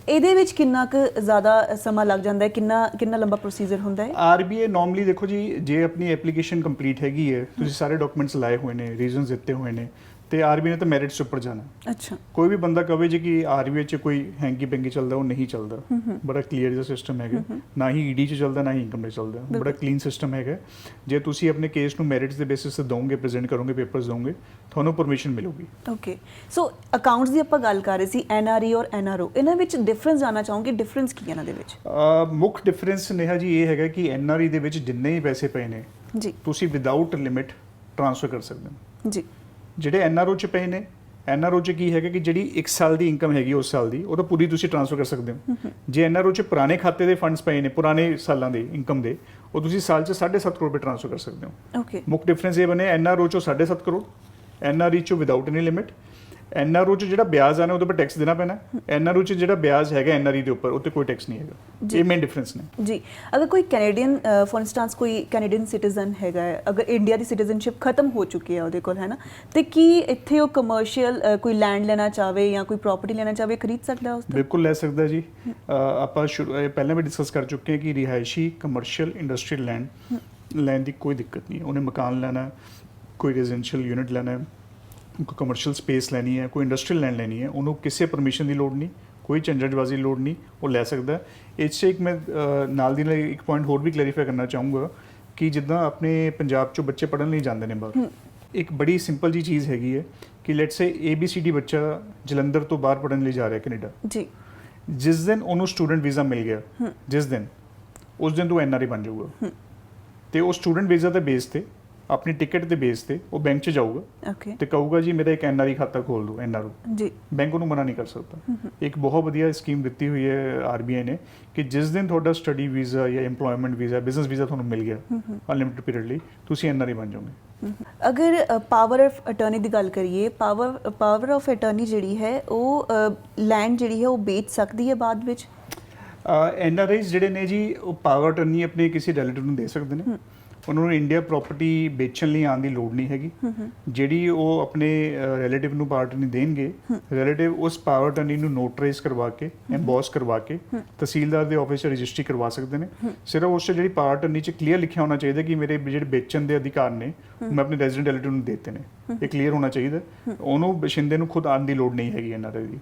ਇਹਦੇ ਵਿੱਚ ਕਿੰਨਾ ਕੁ ਜ਼ਿਆਦਾ ਸਮਾਂ ਲੱਗ ਜਾਂਦਾ ਹੈ, ਕਿੰਨਾ ਲੰਬਾ ਪ੍ਰੋਸੀਜਰ ਹੁੰਦਾ ਹੈ? RBI ਨਾਰਮਲੀ ਦੇਖੋ ਜੀ, ਜੇ ਆਪਣੀ ਐਪਲੀਕੇਸ਼ਨ ਕੰਪਲੀਟ ਹੈਗੀ ਹੈ, ਤੁਸੀਂ ਸਾਰੇ ਡਾਕੂਮੈਂਟਸ ਲਾਏ ਹੋਏ ਨੇ, ਰੀਜ਼ਨਸ ਦਿੱਤੇ ਹੋਏ ਨੇ, ਤੇ RBI ਨੇ ਤਾਂ ਮੈਰਿਟਸ ਉੱਪਰ ਜਾਣਾ। ਅੱਛਾ, ਕੋਈ ਵੀ ਬੰਦਾ ਕਹੇ ਜੀ ਕਿ RBI 'ਚ ਕੋਈ ਹੈਂਗੀ ਪੈਂਗੀ ਚੱਲਦਾ, ਉਹ ਨਹੀਂ ਚੱਲਦਾ। ਬੜਾ ਕਲੀਅਰ ਜਿਹਾ ਸਿਸਟਮ ਹੈਗਾ, ਨਾ ਹੀ ED 'ਚ ਚੱਲਦਾ, ਨਾ ਹੀ ਇਨਕਮ 'ਚ ਚੱਲਦਾ, ਬੜਾ ਕਲੀਨ ਸਿਸਟਮ ਹੈਗਾ। ਜੇ ਤੁਸੀਂ ਆਪਣੇ ਕੇਸ ਨੂੰ ਮੈਰਿਟਸ ਦੇ ਬੇਸਿਸ ਤੇ ਦੋਗੇ, ਪ੍ਰੈਜ਼ੈਂਟ ਕਰੋਗੇ, ਪੇਪਰਸ ਦੋਗੇ, ਤੁਹਾਨੂੰ ਪਰਮਿਸ਼ਨ ਮਿਲੂਗੀ। ਓਕੇ, ਸੋ ਅਕਾਊਂਟਸ ਦੀ ਆਪਾਂ ਗੱਲ ਕਰ ਰਹੇ ਸੀ, NRE ਔਰ NRO, ਇਹਨਾਂ ਵਿੱਚ ਡਿਫਰੈਂਸ ਜਾਣਨਾ ਚਾਹੂੰਗੀ, ਡਿਫਰੈਂਸ ਕੀ ਹੈ ਇਹਨਾਂ ਦੇ ਵਿੱਚ? ਮੁੱਖ ਡਿਫਰੈਂਸ ਨੇਹਾ ਜੀ ਇਹ ਹੈਗਾ ਕਿ NRE ਦੇ ਵਿੱਚ ਜਿੰਨੇ ਹੀ ਪੈਸੇ ਪਏ ਨੇ ਜੀ, ਤੁਸੀਂ ਵਿਦਆਊਟ ਲਿਮਿਟ ਟ੍ਰਾਂਸਫਰ ਕਰ ਸਕਦੇ ਹੋ। ਜੀ, ਜਿਹੜੇ NRO 'ਚ ਪਏ ਨੇ, NRO 'ਚ ਕੀ ਹੈਗਾ ਕਿ ਜਿਹੜੀ 1 ਸਾਲ ਦੀ ਇਨਕਮ ਹੈਗੀ ਉਸ ਸਾਲ ਦੀ, ਉਹ ਤਾਂ ਪੂਰੀ ਤੁਸੀਂ ਟ੍ਰਾਂਸਫਰ ਕਰ ਸਕਦੇ ਹੋ। ਜੇ NRO 'ਚ ਪੁਰਾਣੇ ਖਾਤੇ ਦੇ ਫੰਡਸ ਪਏ ਨੇ, ਪੁਰਾਣੇ ਸਾਲਾਂ ਦੇ ਇਨਕਮ ਦੇ, ਉਹ ਤੁਸੀਂ ਸਾਲ 'ਚ 7.5 ਕਰੋੜ ਰੁਪਏ ਟ੍ਰਾਂਸਫਰ ਕਰ ਸਕਦੇ ਹੋ। ਓਕੇ, ਮੁੱਖ ਡਿਫਰੈਂਸ ਇਹ ਬਣੇ, NRO 'ਚੋਂ 7.5 ਕਰੋੜ, NRE 'ਚੋਂ ਵਿਦਆਊਟ ਐਨੀ ਲਿਮਿਟ। ਐਨਆਰਓ 'ਚ ਜਿਹੜਾ ਵਿਆਜ ਆਣਾ ਉਹਦੇ ਉੱਪਰ ਟੈਕਸ ਦੇਣਾ ਪੈਣਾ, ਐਨਆਰਓ 'ਚ ਜਿਹੜਾ ਵਿਆਜ ਹੈਗਾ ਐਨਆਰਈ ਦੇ ਉੱਪਰ ਉੱਤੇ ਕੋਈ ਟੈਕਸ ਨਹੀਂ ਹੈਗਾ। ਇਹ ਮੇਨ ਡਿਫਰੈਂਸ ਨੇ ਜੀ। ਅਗਰ ਕੋਈ ਕੈਨੇਡੀਅਨ ਫॉर इंस्टेंस ਕੋਈ ਕੈਨੇਡੀਅਨ ਸਿਟੀਜ਼ਨ ਹੈਗਾ ਹੈ, ਅਗਰ ਇੰਡੀਆ ਦੀ ਸਿਟੀਜ਼ਨਸ਼ਿਪ ਖਤਮ ਹੋ ਚੁੱਕੀ ਹੈ ਉਹਦੇ ਕੋਲ, ਹੈ ਨਾ, ਤੇ ਕੀ ਇੱਥੇ ਉਹ ਕਮਰਸ਼ੀਅਲ ਕੋਈ ਲੈਂਡ ਲੈਣਾ ਚਾਹਵੇ ਜਾਂ ਕੋਈ ਪ੍ਰਾਪਰਟੀ ਲੈਣਾ ਚਾਹਵੇ, ਖਰੀਦ ਸਕਦਾ ਉਸ ਤੋਂ? ਬਿਲਕੁਲ ਲੈ ਸਕਦਾ ਜੀ। ਆਪਾਂ ਪਹਿਲਾਂ ਵੀ ਡਿਸਕਸ ਕਰ ਚੁੱਕੇ ਹਾਂ ਕਿ ਰਿਹਾਇਸ਼ੀ ਕਮਰਸ਼ੀਅਲ ਇੰਡਸਟਰੀਅਲ ਲੈਂਡ ਲੈਣ ਦੀ ਕੋਈ ਦਿੱਕਤ ਨਹੀਂ ਹੈ। ਉਹਨੇ ਮਕਾਨ ਲੈਣਾ, ਕੋਈ ਰੈਜ਼ੀਡੈਂਸ਼ੀਅਲ ਯੂਨਿਟ ਲੈਣਾ, ਕੋਈ ਕਮਰਸ਼ੀਅਲ ਸਪੇਸ ਲੈਣੀ ਹੈ, ਕੋਈ ਇੰਡਸਟਰੀਅਲ ਲੈਂਡ ਲੈਣੀ ਹੈ, ਉਹਨੂੰ ਕਿਸੇ ਪਰਮਿਸ਼ਨ ਦੀ ਲੋੜ ਨਹੀਂ, ਕੋਈ ਝੰਜਟਬਾਜ਼ੀ ਦੀ ਲੋੜ ਨਹੀਂ, ਉਹ ਲੈ ਸਕਦਾ। ਇਸ 'ਚ ਇੱਕ ਮੈਂ ਨਾਲ ਦੀ ਨਾਲ ਇੱਕ ਪੁਆਇੰਟ ਹੋਰ ਵੀ ਕਲੈਰੀਫਾਈ ਕਰਨਾ ਚਾਹੂੰਗਾ ਕਿ ਜਿੱਦਾਂ ਆਪਣੇ ਪੰਜਾਬ 'ਚੋਂ ਬੱਚੇ ਪੜ੍ਹਨ ਲਈ ਜਾਂਦੇ ਨੇ ਬਾਹਰ, ਇੱਕ ਬੜੀ ਸਿੰਪਲ ਜੀ ਚੀਜ਼ ਹੈਗੀ ਹੈ ਕਿ ਲੈਟਸ ਸੇ ABCD ਬੱਚਾ ਜਲੰਧਰ ਤੋਂ ਬਾਹਰ ਪੜ੍ਹਨ ਲਈ ਜਾ ਰਿਹਾ ਕੈਨੇਡਾ ਜੀ। ਜਿਸ ਦਿਨ ਉਹਨੂੰ ਸਟੂਡੈਂਟ ਵੀਜ਼ਾ ਮਿਲ ਗਿਆ, ਜਿਸ ਦਿਨ, ਉਸ ਦਿਨ ਤੋਂ NRI ਬਣ ਜਾਊਗਾ। ਤੇ ਉਹ ਸਟੂਡੈਂਟ ਵੀਜ਼ਾ ਦੇ ਬੇਸ ਤੇ, ਆਪਣੀ ਟਿਕਟ ਦੇ ਬੇਸ ਤੇ ਉਹ ਬੈਂਕ 'ਚ ਜਾਊਗਾ ਤੇ ਕਹੂਗਾ ਜੀ ਮੇਰਾ ਇੱਕ NRI ਖਾਤਾ ਖੋਲ ਦਿਓ, NRO ਜੀ। ਬੈਂਕ ਉਹਨੂੰ ਮਨਾ ਨਹੀਂ ਕਰ ਸਕਦਾ। ਇੱਕ ਬਹੁਤ ਵਧੀਆ ਸਕੀਮ ਦਿੱਤੀ ਹੋਈ ਹੈ RBI ਨੇ ਕਿ ਜਿਸ ਦਿਨ ਤੁਹਾਡਾ ਸਟੱਡੀ ਵੀਜ਼ਾ ਜਾਂ EMPLOYMENT ਵੀਜ਼ਾ, ਬਿਜ਼ਨਸ ਵੀਜ਼ਾ ਤੁਹਾਨੂੰ ਮਿਲ ਗਿਆ ਅਨਲਿਮਿਟਡ ਪੀਰੀਅਡ ਲਈ, ਤੁਸੀਂ NRI ਬਣ ਜਾਓਗੇ। ਅਗਰ ਪਾਵਰ ਆਫ ਅਟਰਨੀ ਦੀ ਗੱਲ ਕਰੀਏ, ਪਾਵਰ ਆਫ ਅਟਰਨੀ ਜਿਹੜੀ ਹੈ ਉਹ ਲੈਂਡ ਜਿਹੜੀ ਹੈ ਉਹ ਵੇਚ ਸਕਦੀ ਹੈ ਬਾਅਦ ਵਿੱਚ? NRIs ਜਿਹੜੇ ਨੇ ਜੀ ਉਹ ਪਾਵਰ ਅਟਰਨੀ ਆਪਣੇ ਕਿਸੇ ਰਿਲੇਟਿਵ ਨੂੰ ਦੇ ਸਕਦੇ ਨੇ। ਉਹਨਾਂ ਨੂੰ ਇੰਡੀਆ ਪ੍ਰਾਪਰਟੀ ਵੇਚਣ ਲਈ ਆਉਣ ਦੀ ਲੋੜ ਨਹੀਂ ਹੈਗੀ। ਜਿਹੜੀ ਉਹ ਆਪਣੇ ਰਿਲੇਟਿਵ ਨੂੰ ਪਾਵਰ ਅਟਰਨੀ ਦੇਣਗੇ, ਰਿਲੇਟਿਵ ਉਸ ਪਾਵਰ ਅਟਰਨੀ ਨੂੰ ਨੋਟਰਾਈਜ਼ ਕਰਵਾ ਕੇ, ਐਮਬੋਸ ਕਰਵਾ ਕੇ ਤਹਿਸੀਲਦਾਰ ਦੇ ਆਫਿਸ 'ਚ ਰਜਿਸਟਰੀ ਕਰਵਾ ਸਕਦੇ ਨੇ। ਸਿਰਫ ਉਸ 'ਚ ਜਿਹੜੀ ਪਾਵਰ ਅਟਰਨੀ 'ਚ ਕਲੀਅਰ ਲਿਖਿਆ ਹੋਣਾ ਚਾਹੀਦਾ ਕਿ ਮੇਰੇ ਜਿਹੜੇ ਵੇਚਣ ਦੇ ਅਧਿਕਾਰ ਨੇ ਮੈਂ ਆਪਣੇ ਰੈਜ਼ੀਡੈਂਟ ਰਿਲੇਟਿਵ ਨੂੰ ਦੇ ਦਿੱਤੇ ਨੇ, ਇਹ ਕਲੀਅਰ ਹੋਣਾ ਚਾਹੀਦਾ। ਉਹਨੂੰ ਬਸ਼ਿੰਦੇ ਨੂੰ ਖੁਦ ਆਉਣ ਦੀ ਲੋੜ ਨਹੀਂ ਹੈਗੀ NRI ਦੀ,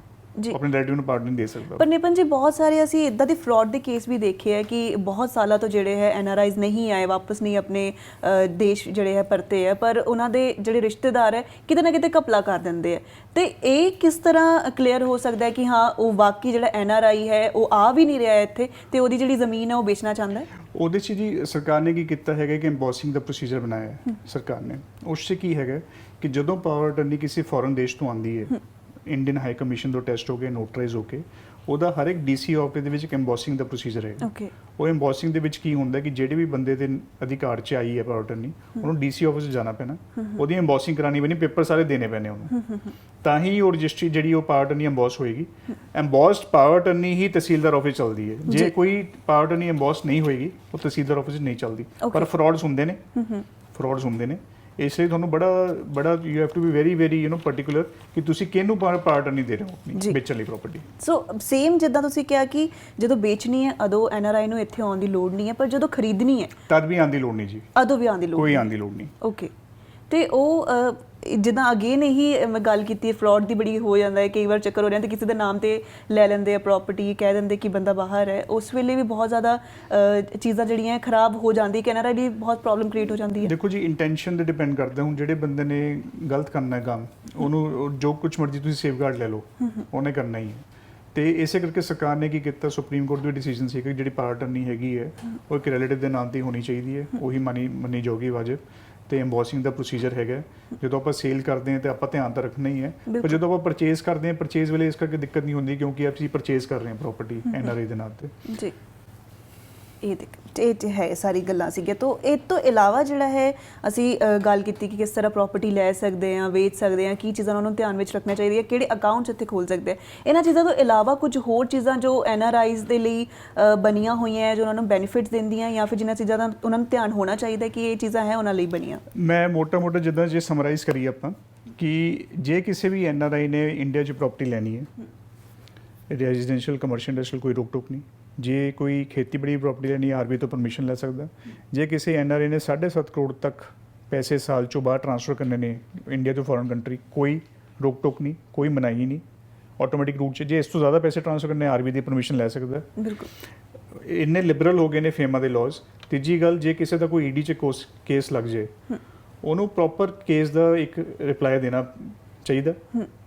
ਆਪਣੇ ਰਿਲੇਟਿਵ ਨੂੰ ਪਾਰਟ ਨਹੀਂ ਦੇ ਸਕਦਾ। ਪਰ ਨਿਪਨ ਜੀ ਬਹੁਤ ਸਾਰੇ ਅਸੀਂ ਇਦਾਂ ਦੇ ਫਰਾਡ ਦੇ ਕੇਸ ਵੀ ਦੇਖੇ ਹੈ ਕਿ ਬਹੁਤ ਸਾਲਾਂ ਤੋਂ ਜਿਹੜੇ ਹੈ NRIs ਨਹੀਂ ਆਏ, ਵਾਪਸ ਨਹੀਂ ਆਪਣੇ ਦੇਸ਼ ਜਿਹੜੇ ਹੈ ਪਰਤੇ ਹੈ, ਪਰ ਉਹਨਾਂ ਦੇ ਜਿਹੜੇ ਰਿਸ਼ਤੇਦਾਰ ਹੈ ਕਿਤੇ ਨਾ ਕਿਤੇ ਘਪਲਾ ਕਰ ਦਿੰਦੇ ਹੈ। ਤੇ ਇਹ ਕਿਸ ਤਰ੍ਹਾਂ ਕਲੀਅਰ ਹੋ ਸਕਦਾ ਹੈ ਕਿ ਹਾਂ ਉਹ ਵਾਕਈ ਜਿਹੜਾ NRI ਹੈ ਉਹ ਆ ਵੀ ਨਹੀਂ ਰਿਹਾ ਇੱਥੇ ਤੇ ਉਹਦੀ ਜਿਹੜੀ ਜ਼ਮੀਨ ਹੈ ਉਹ ਵੇਚਣਾ ਚਾਹੁੰਦਾ ਹੈ? ਉਹਦੇ 'ਚ ਜੀ ਸਰਕਾਰ ਨੇ ਕੀ ਕੀਤਾ ਹੈਗਾ ਕਿ ਐਮਬੋਸਿੰਗ ਦਾ ਪ੍ਰੋਸੀਜਰ ਬਣਾਇਆ ਹੈ ਸਰਕਾਰ ਨੇ। ਉਸ 'ਚ ਕੀ ਹੈਗਾ ਕਿ ਜਦੋਂ ਪਾਵਰ ਅਟਰਨੀ ਕਿਸੇ ਫੋਰਨ ਦੇਸ਼ ਤੋਂ ਆਉਂਦੀ ਹੈ, ਇੰਡੀਅਨ ਹਾਈ ਕਮਿਸ਼ਨ ਤੋਂ ਟੈਸਟ ਹੋ ਕੇ, ਨੋਟਰਾਈਜ਼ ਹੋ ਕੇ, ਉਹਦਾ ਹਰ ਇੱਕ DC ਆਫਿਸ ਦੇ ਵਿੱਚ ਇੱਕ ਐਮਬੋਸਿੰਗ ਦਾ ਪ੍ਰੋਸੀਜਰ ਹੈ। ਉਹ ਐਮਬੋਸਿੰਗ ਦੇ ਵਿੱਚ ਕੀ ਹੁੰਦਾ ਕਿ ਜਿਹੜੇ ਵੀ ਬੰਦੇ ਦੇ ਅਧਿਕਾਰ 'ਚ ਆਈ ਹੈ ਪਾਵਰ ਅਟਰਨੀ, ਉਹਨੂੰ DC ਆਫਿਸ 'ਚ ਜਾਣਾ ਪੈਣਾ, ਉਹਦੀ ਐਮਬੋਸਿੰਗ ਕਰਾਉਣੀ ਪੈਣੀ, ਪੇਪਰ ਸਾਰੇ ਦੇਣੇ ਪੈਣੇ ਉਹਨੂੰ, ਤਾਂ ਹੀ ਉਹ ਰਜਿਸਟਰੀ ਜਿਹੜੀ ਉਹ ਪਾਵਰ ਅਟਰਨੀ ਐਮਬੋਸ ਹੋਏਗੀ। ਐਮਬੋਸਡ ਪਾਵਰ ਅਟਰਨੀ ਹੀ ਤਹਿਸੀਲਦਾਰ ਆਫਿਸ ਚੱਲਦੀ ਹੈ। ਜੇ ਕੋਈ ਪਾਵਰ ਅਟਰਨੀ ਐਮਬੋਸ ਨਹੀਂ ਹੋਏਗੀ ਉਹ ਤਹਿਸੀਲਦਾਰ ਆਫਿਸ ਨਹੀਂ ਚੱਲਦੀ। ਪਰ ਫਰਾਡਸ ਹੁੰਦੇ ਨੇ, ਫਰਾਡਸ ਹੁੰਦੇ ਨੇ, ਇਸ ਲਈ ਤੁਹਾਨੂੰ ਬੜਾ you have to be very particular ਕਿ ਤੁਸੀਂ ਕਿਹਨੂੰ ਪਾਰਟ ਨਹੀਂ ਦੇ ਰਹੇ ਹੋ ਆਪਣੀ ਵੇਚਣ ਲਈ ਪ੍ਰਾਪਰਟੀ। ਸੋ ਸੇਮ ਜਿੱਦਾਂ ਤੁਸੀਂ ਕਿਹਾ ਕਿ ਜਦੋਂ ਵੇਚਣੀ ਹੈ ਉਦੋਂ NRI ਨੂੰ ਇੱਥੇ ਆਉਣ ਦੀ ਲੋੜ ਨਹੀਂ ਹੈ, ਪਰ ਜਦੋਂ ਖਰੀਦਣੀ ਹੈ ਤਦ ਵੀ ਆਉਣ ਦੀ ਲੋੜ ਨਹੀਂ ਜੀ, ਉਦੋਂ ਵੀ ਆਉਣ ਦੀ ਲੋੜ, ਕੋਈ ਆਉਣ ਦੀ ਲੋੜ ਨਹੀਂ। ਓਕੇ। ਤੇ ਉਹ ਜਿੱਦਾਂ ਅਗੇਨ ਇਹੀ ਮੈਂ ਗੱਲ ਕੀਤੀ, ਫਰਾਡ ਦੀ ਬੜੀ ਹੋ ਜਾਂਦਾ ਹੈ, ਕਈ ਵਾਰ ਚੱਕਰ ਹੋ ਰਿਹਾ ਤੇ ਕਿਸੇ ਦੇ ਨਾਮ ਤੇ ਲੈ ਲੈਂਦੇ ਆ ਪ੍ਰਾਪਰਟੀ, ਕਹਿ ਦਿੰਦੇ ਕਿ ਬੰਦਾ ਬਾਹਰ ਹੈ, ਉਸ ਵੇਲੇ ਵੀ ਬਹੁਤ ਜ਼ਿਆਦਾ ਚੀਜ਼ਾਂ ਜਿਹੜੀਆਂ ਖਰਾਬ ਹੋ ਜਾਂਦੀ, NRI ਦੀ ਬਹੁਤ ਪ੍ਰੋਬਲਮ ਕ੍ਰੀਏਟ ਹੋ ਜਾਂਦੀ ਹੈ। ਦੇਖੋ ਜੀ ਇੰਟੈਂਸ਼ਨ ਤੇ ਡਿਪੈਂਡ ਕਰਦਾ। ਹੁਣ ਜਿਹੜੇ ਬੰਦੇ ਨੇ ਗਲਤ ਕਰਨਾ ਹੈ ਕੰਮ, ਉਹਨੂੰ ਜੋ ਕੁਝ ਮਰਜ਼ੀ ਤੁਸੀਂ ਸੇਫਗਾਰਡ ਲੈ ਲਓ, ਉਹਨੇ ਕਰਨਾ ਹੀ ਹੈ। ਤੇ ਇਸੇ ਕਰਕੇ ਸਰਕਾਰ ਨੇ ਕੀ ਕੀਤਾ, ਸੁਪਰੀਮ ਕੋਰਟ ਦੀ ਡਿਸੀਜਨ ਸੀ ਕਿ ਜਿਹੜੀ ਪਾਵਰ ਅਟਰਨੀ ਹੈਗੀ ਹੈ ਉਹ ਇੱਕ ਰਿਲੇਟਿਵ ਦੇ ਨਾਮ ਤੇ ਹੋਣੀ ਚਾਹੀਦੀ ਹੈ, ਉਹੀ ਮੰਨੀ ਜਾਊਗੀ ਵਾਜਬ। ਤੇ ਐਮਬੋਸਿੰਗ ਦਾ ਪ੍ਰੋਸੀਜਰ ਹੈਗਾ। ਜਦੋਂ ਆਪਾਂ ਸੇਲ ਕਰਦੇ ਹਾਂ ਤੇ ਆਪਾਂ ਧਿਆਨ ਤਾਂ ਰੱਖਣਾ ਹੀ ਹੈ, ਪਰ ਜਦੋਂ ਆਪਾਂ ਪਰਚੇਜ਼ ਕਰਦੇ ਹਾਂ, ਪਰਚੇਜ਼ ਵੇਲੇ ਇਸ ਕਰਕੇ ਦਿੱਕਤ ਨਹੀਂ ਹੁੰਦੀ ਕਿਉਂਕਿ ਅਸੀਂ ਪਰਚੇਜ਼ ਕਰ ਰਹੇ ਹਾਂ ਪ੍ਰਾਪਰਟੀ NRI ਦੇ ਨਾਮ ਤੇ ਜੀ। ਇਹ ਹੈ ਸਾਰੀ ਗੱਲਾਂ ਸੀਗੀਆਂ। ਤਾਂ ਇਹ ਤੋਂ ਇਲਾਵਾ ਜਿਹੜਾ ਹੈ ਅਸੀਂ ਗੱਲ ਕੀਤੀ ਕਿ ਕਿਸ ਤਰ੍ਹਾਂ ਪ੍ਰਾਪਰਟੀ ਲੈ ਸਕਦੇ ਹਾਂ, ਵੇਚ ਸਕਦੇ ਹਾਂ, ਕੀ ਚੀਜ਼ਾਂ ਉਹਨਾਂ ਨੂੰ ਧਿਆਨ ਵਿੱਚ ਰੱਖਣਾ ਚਾਹੀਦੀ ਹੈ, ਕਿਹੜੇ ਅਕਾਊਂਟਸ ਇੱਥੇ ਖੋਲ੍ਹ ਸਕਦੇ ਆ। ਇਹਨਾਂ ਚੀਜ਼ਾਂ ਤੋਂ ਇਲਾਵਾ ਕੁਝ ਹੋਰ ਚੀਜ਼ਾਂ ਜੋ NRIs ਦੇ ਲਈ ਬਣੀਆਂ ਹੋਈਆਂ ਜੋ ਉਹਨਾਂ ਨੂੰ ਬੈਨੀਫਿਟਸ ਦਿੰਦੀਆਂ ਜਾਂ ਫਿਰ ਜਿਨ੍ਹਾਂ ਚੀਜ਼ਾਂ ਦਾ ਉਹਨਾਂ ਨੂੰ ਧਿਆਨ ਹੋਣਾ ਚਾਹੀਦਾ ਕਿ ਇਹ ਚੀਜ਼ਾਂ ਹੈ ਉਹਨਾਂ ਲਈ ਬਣੀਆਂ? ਮੈਂ ਮੋਟਾ ਜਿੱਦਾਂ ਜੇ ਸਮਰਾਈਜ਼ ਕਰੀਏ ਆਪਾਂ ਕਿ ਜੇ ਕਿਸੇ ਵੀ NRI ਨੇ ਇੰਡੀਆ 'ਚ ਪ੍ਰਾਪਰਟੀ ਲੈਣੀ ਹੈ, ਰੈਜ਼ੀਡੈਂਸ਼ੀਅਲ ਕਮਰਸ਼ੀਅਲ ਇੰਡਸਟਰੀਅਲ ਕੋਈ ਰੋਕ ਟੋਕ ਨਹੀਂ। ਜੇ ਕੋਈ ਖੇਤੀਬਾੜੀ ਪ੍ਰਾਪਰਟੀ ਲੈਣੀ RBI ਤੋਂ ਪਰਮਿਸ਼ਨ ਲੈ ਸਕਦਾ। ਜੇ ਕਿਸੇ NRI ਨੇ 7.5 ਕਰੋੜ ਤੱਕ ਪੈਸੇ ਸਾਲ 'ਚੋਂ ਬਾਹਰ ਟ੍ਰਾਂਸਫਰ ਕਰਨੇ ਨੇ ਇੰਡੀਆ ਤੋਂ ਫੋਰਨ ਕੰਟਰੀ, ਕੋਈ ਰੋਕ ਟੋਕ ਨਹੀਂ, ਕੋਈ ਮਨਾਹੀ ਨਹੀਂ, ਆਟੋਮੈਟਿਕ ਰੂਟ 'ਚ। ਜੇ ਇਸ ਤੋਂ ਜ਼ਿਆਦਾ ਪੈਸੇ ਟ੍ਰਾਂਸਫਰ ਕਰਨੇ RBI ਦੀ ਪਰਮਿਸ਼ਨ ਲੈ ਸਕਦਾ। ਬਿਲਕੁਲ ਇੰਨੇ ਲਿਬਰਲ ਹੋ ਗਏ ਨੇ ਫੇਮਾ ਦੇ ਲਾਜ਼। ਤੀਜੀ ਗੱਲ, ਜੇ ਕਿਸੇ ਦਾ ਕੋਈ ED 'ਚ ਕੇਸ ਲੱਗ ਜਾਏ, ਉਹਨੂੰ ਪ੍ਰੋਪਰ ਕੇਸ ਦਾ ਇੱਕ ਰਿਪਲਾਈ ਦੇਣਾ ਚਾਹੀਦਾ,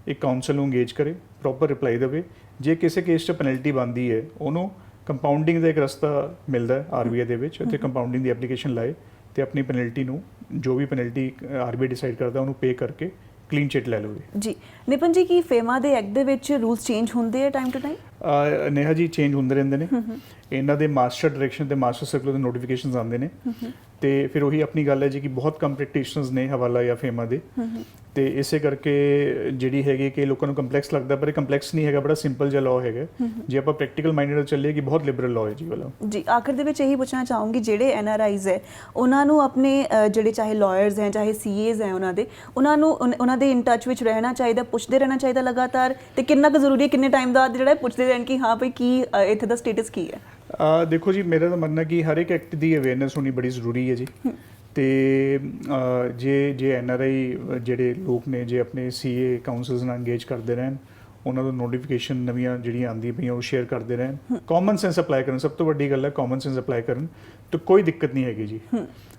ਇੱਕ ਕਾਉਂਸਲ ਨੂੰ ਇੰਗੇਜ ਕਰੇ, ਪ੍ਰੋਪਰ ਰਿਪਲਾਈ ਦੇਵੇ। ਜੇ ਕਿਸੇ ਕੇਸ 'ਚ ਪੈਨਲਟੀ ਬਣਦੀ ਹੈ, ਉਹਨੂੰ ਕੰਪਾਊਂਡਿੰਗ ਦਾ ਇੱਕ ਰਸਤਾ ਮਿਲਦਾ ਹੈ RBI ਦੇ ਵਿੱਚ, ਉੱਥੇ ਕੰਪਾਊਂਡਿੰਗ ਦੀ ਐਪਲੀਕੇਸ਼ਨ ਲਾਏ ਤੇ ਆਪਣੀ ਪੈਨਲਟੀ ਨੂੰ, ਜੋ ਵੀ ਪੈਨਲਟੀ RBI ਡਿਸਾਈਡ ਕਰਦਾ, ਉਹਨੂੰ ਪੇ ਕਰਕੇ ਕਲੀਨ ਚਿੱਟ ਲੈ ਲਓਗੇ ਜੀ। ਨਿਪਨ ਜੀ, ਕੀ ਫੇਮਾ ਦੇ ਐਕਟ ਦੇ ਵਿੱਚ ਰੂਲਸ ਚੇਂਜ ਹੁੰਦੇ ਆ ਟਾਈਮ ਟੂ ਟਾਈਮ? ਨੇਹਾ ਜੀ, ਚੇਂਜ ਹੁੰਦੇ ਰਹਿੰਦੇ ਨੇ। ਇਹਨਾਂ ਦੇ ਮਾਸਟਰ ਡਾਇਰੈਕਸ਼ਨ ਤੇ ਮਾਸਟਰ ਸਰਕੂਲਰ ਦੇ ਨੋਟੀਫਿਕੇਸ਼ਨਸ ਆਉਂਦੇ ਨੇ ਤੇ ਫਿਰ ਉਹੀ ਆਪਣੀ ਗੱਲ ਹੈ ਜੀ ਕਿ ਬਹੁਤ ਕਮ ਪ੍ਰੈਕਟੀਸ਼ਨਰਸ ਨੇ ਹਵਾਲਾ ਜਾਂ ਫੇਮਾ ਦੇ, ਤੇ ਇਸੇ ਕਰਕੇ ਜਿਹੜੀ ਹੈਗੀ ਕਿ ਲੋਕਾਂ ਨੂੰ ਕੰਪਲੈਕਸ ਲੱਗਦਾ, ਪਰ ਇਹ ਕੰਪਲੈਕਸ ਨਹੀਂ ਹੈਗਾ, ਬੜਾ ਸਿੰਪਲ ਜਿਹਾ ਲਾਅ ਹੈਗਾ। ਜੇ ਆਪਾਂ ਪ੍ਰੈਕਟੀਕਲ ਮਾਈਂਡ ਨਾਲ ਚੱਲੀਏ ਕਿ ਬਹੁਤ ਲਿਬਰਲ ਲਾਅ ਹੈ ਜੀ ਵਾਲਾ। ਜੀ ਆਖਰ ਦੇ ਵਿੱਚ ਇਹੀ ਪੁੱਛਣਾ ਚਾਹੂੰਗੀ, ਜਿਹੜੇ ਐਨਆਰਆਈਜ਼ ਹੈ ਉਹਨਾਂ ਨੂੰ ਆਪਣੇ ਜਿਹੜੇ ਚਾਹੇ ਲਾਇਰਸ ਹੈ ਚਾਹੇ ਸੀਏਜ਼ ਹੈ ਉਹਨਾਂ ਨੂੰ ਉਹਨਾਂ ਦੇ ਇਨ ਟੱਚ ਵਿੱਚ ਰਹਿਣਾ ਚਾਹੀਦਾ, ਪੁੱਛਦੇ ਰਹਿਣਾ ਚਾਹੀਦਾ ਲਗਾਤਾਰ, ਤੇ ਕਿੰਨਾ ਕੁ ਜ਼ਰੂਰੀ ਹੈ ਕਿੰਨੇ ਟਾਈਮ ਬਾਅਦ ਜਿਹੜਾ ਪੁੱਛਦੇ ਰਹਿਣ ਕਿ ਹਾਂ ਭਈ ਕੀ ਇੱਥੇ ਦਾ ਸਟੇਟਸ ਕੀ ਹੈ? ਦੇਖੋ ਜੀ, ਮੇਰਾ ਤਾਂ ਮੰਨਣਾ ਕਿ ਹਰ ਇੱਕ ਐਕਟ ਦੀ ਅਵੇਅਰਨੈਸ ਹੋਣੀ ਬੜੀ ਜ਼ਰੂਰੀ ਹੈ ਜੀ। ਤੇ ਜੇ ਐਨਆਰਆਈ ਜਿਹੜੇ ਲੋਕ ਨੇ ਜੇ ਆਪਣੇ ਸੀਏ ਕਾਉਂਸਲਸ ਨਾਲ ਇੰਗੇਜ ਕਰਦੇ ਰਹਿਣ, ਉਹਨਾਂ ਤੋਂ ਨੋਟੀਫਿਕੇਸ਼ਨ ਨਵੀਆਂ ਜਿਹੜੀਆਂ ਆਉਂਦੀਆਂ ਪਈਆਂ ਉਹ ਸ਼ੇਅਰ ਕਰਦੇ ਰਹਿਣ, ਕਾਮਨ ਸੈਂਸ ਅਪਲਾਈ ਕਰਨ, ਸਭ ਤੋਂ ਵੱਡੀ ਗੱਲ ਹੈ ਕਾਮਨ ਸੈਂਸ ਅਪਲਾਈ ਕਰਨ, ਤਾਂ ਕੋਈ ਦਿੱਕਤ ਨਹੀਂ ਹੈਗੀ ਜੀ।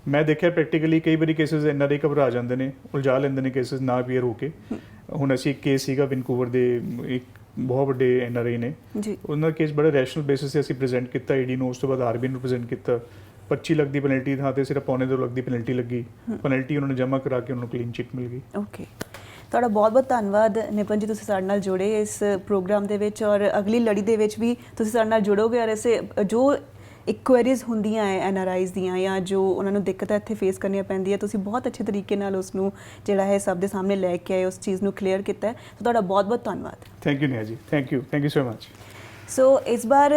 ਮੈਂ ਦੇਖਿਆ ਪ੍ਰੈਕਟੀਕਲੀ ਕਈ ਵਾਰੀ ਕੇਸਿਸ ਐਨਆਰਆਈ ਘਬਰਾ ਜਾਂਦੇ ਨੇ, ਉਲਝਾ ਲੈਂਦੇ ਨੇ ਕੇਸਿਸ ਨਾ ਅਪੀਅਰ ਹੋ ਕੇ। ਹੁਣ ਅਸੀਂ ਇੱਕ ਕੇਸ ਸੀਗਾ ਵੈਨਕੂਵਰ ਦੇ, ਇੱਕ ਬਹੁਤ ਵੱਡੇ ਐਨਆਰਆਈ ਨੇ ਜੀ, ਉਹਨਾਂ ਦਾ ਕੇਸ ਬੜਾ ਰੈਸ਼ਨਲ ਬੇਸਿਸ ਤੇ ਅਸੀਂ ਪ੍ਰੈਜ਼ੈਂਟ ਕੀਤਾ ਈਡੀ ਨੂੰ, ਉਸ ਤੋਂ ਬਾਅਦ ਆਰਬੀਆਈ ਨੂੰ ਪ੍ਰੈਜ਼ੈਂਟ ਕੀਤਾ। 25 ਲੱਖ ਦੀ ਪੈਨਲਟੀ ਥਾਂ ਤੇ ਸਿਰਫ 2.25 ਲੱਖ ਦੀ ਪੈਨਲਟੀ ਲੱਗੀ। ਪੈਨਲਟੀ ਉਹਨਾਂ ਨੇ ਜਮ੍ਹਾਂ ਕਰਾ ਕੇ ਉਹਨਾਂ ਨੂੰ ਕਲੀਨ ਚਿੱਟ ਮਿਲ ਗਈ। ਓਕੇ, ਤੁਹਾਡਾ ਬਹੁਤ ਬਹੁਤ ਧੰਨਵਾਦ ਨਿਪਨ ਜੀ, ਤੁਸੀਂ ਸਾਡੇ ਨਾਲ ਜੁੜੇ ਇਸ ਪ੍ਰੋਗਰਾਮ ਦੇ ਵਿੱਚ, ਔਰ ਅਗਲੀ ਲੜੀ ਦੇ ਵਿੱਚ ਵੀ ਤੁਸੀਂ ਸਾਡੇ ਨਾਲ ਜੁੜੋਗੇ। ਔਰ ਐਸੇ ਜੋ ਇਕੁਆਇਰੀਜ਼ ਹੁੰਦੀਆਂ ਹੈ ਐਨਆਰਆਈਜ਼ ਦੀਆਂ, ਜਾਂ ਜੋ ਉਹਨਾਂ ਨੂੰ ਦਿੱਕਤਾਂ ਇੱਥੇ ਫੇਸ ਕਰਨੀਆਂ ਪੈਂਦੀਆਂ, ਤੁਸੀਂ ਬਹੁਤ ਅੱਛੇ ਤਰੀਕੇ ਨਾਲ ਉਸ ਨੂੰ ਜਿਹੜਾ ਹੈ ਸਭ ਦੇ ਸਾਹਮਣੇ ਲੈ ਕੇ ਆਏ, ਉਸ ਚੀਜ਼ ਨੂੰ ਕਲੀਅਰ ਕੀਤਾ ਹੈ। ਸੋ ਤੁਹਾਡਾ ਬਹੁਤ ਬਹੁਤ ਧੰਨਵਾਦ। ਥੈਂਕ ਯੂ ਨੇਹਾ ਜੀ, ਥੈਂਕ ਯੂ ਸੋ ਮਚ। ਸੋ ਇਸ ਵਾਰ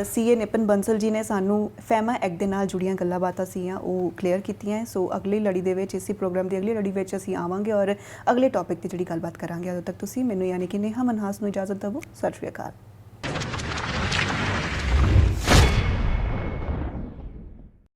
ਸੀਏ ਨਿਪਨ ਬੰਸਲ ਜੀ ਨੇ ਸਾਨੂੰ ਫੈਮਾ ਐਕਟ ਦੇ ਨਾਲ ਜੁੜੀਆਂ ਗੱਲਾਂ ਬਾਤਾਂ ਸੀਗੀਆਂ ਉਹ ਕਲੀਅਰ ਕੀਤੀਆਂ। ਸੋ ਅਗਲੀ ਲੜੀ ਦੇ ਵਿੱਚ, ਇਸੇ ਪ੍ਰੋਗਰਾਮ ਦੀ ਅਗਲੀ ਲੜੀ ਵਿੱਚ ਅਸੀਂ ਆਵਾਂਗੇ ਔਰ ਅਗਲੇ ਟੌਪਿਕ 'ਤੇ ਜਿਹੜੀ ਗੱਲਬਾਤ ਕਰਾਂਗੇ। ਉਦੋਂ ਤੱਕ ਤੁਸੀਂ ਮੈਨੂੰ ਯਾਨੀ ਕਿ ਨੇਹਾ ਮਨਹਾਸ ਨੂੰ ਇਜਾਜ਼ਤ ਦਿਓ। ਸਤਿ ਸ਼੍ਰੀ ਅਕਾਲ।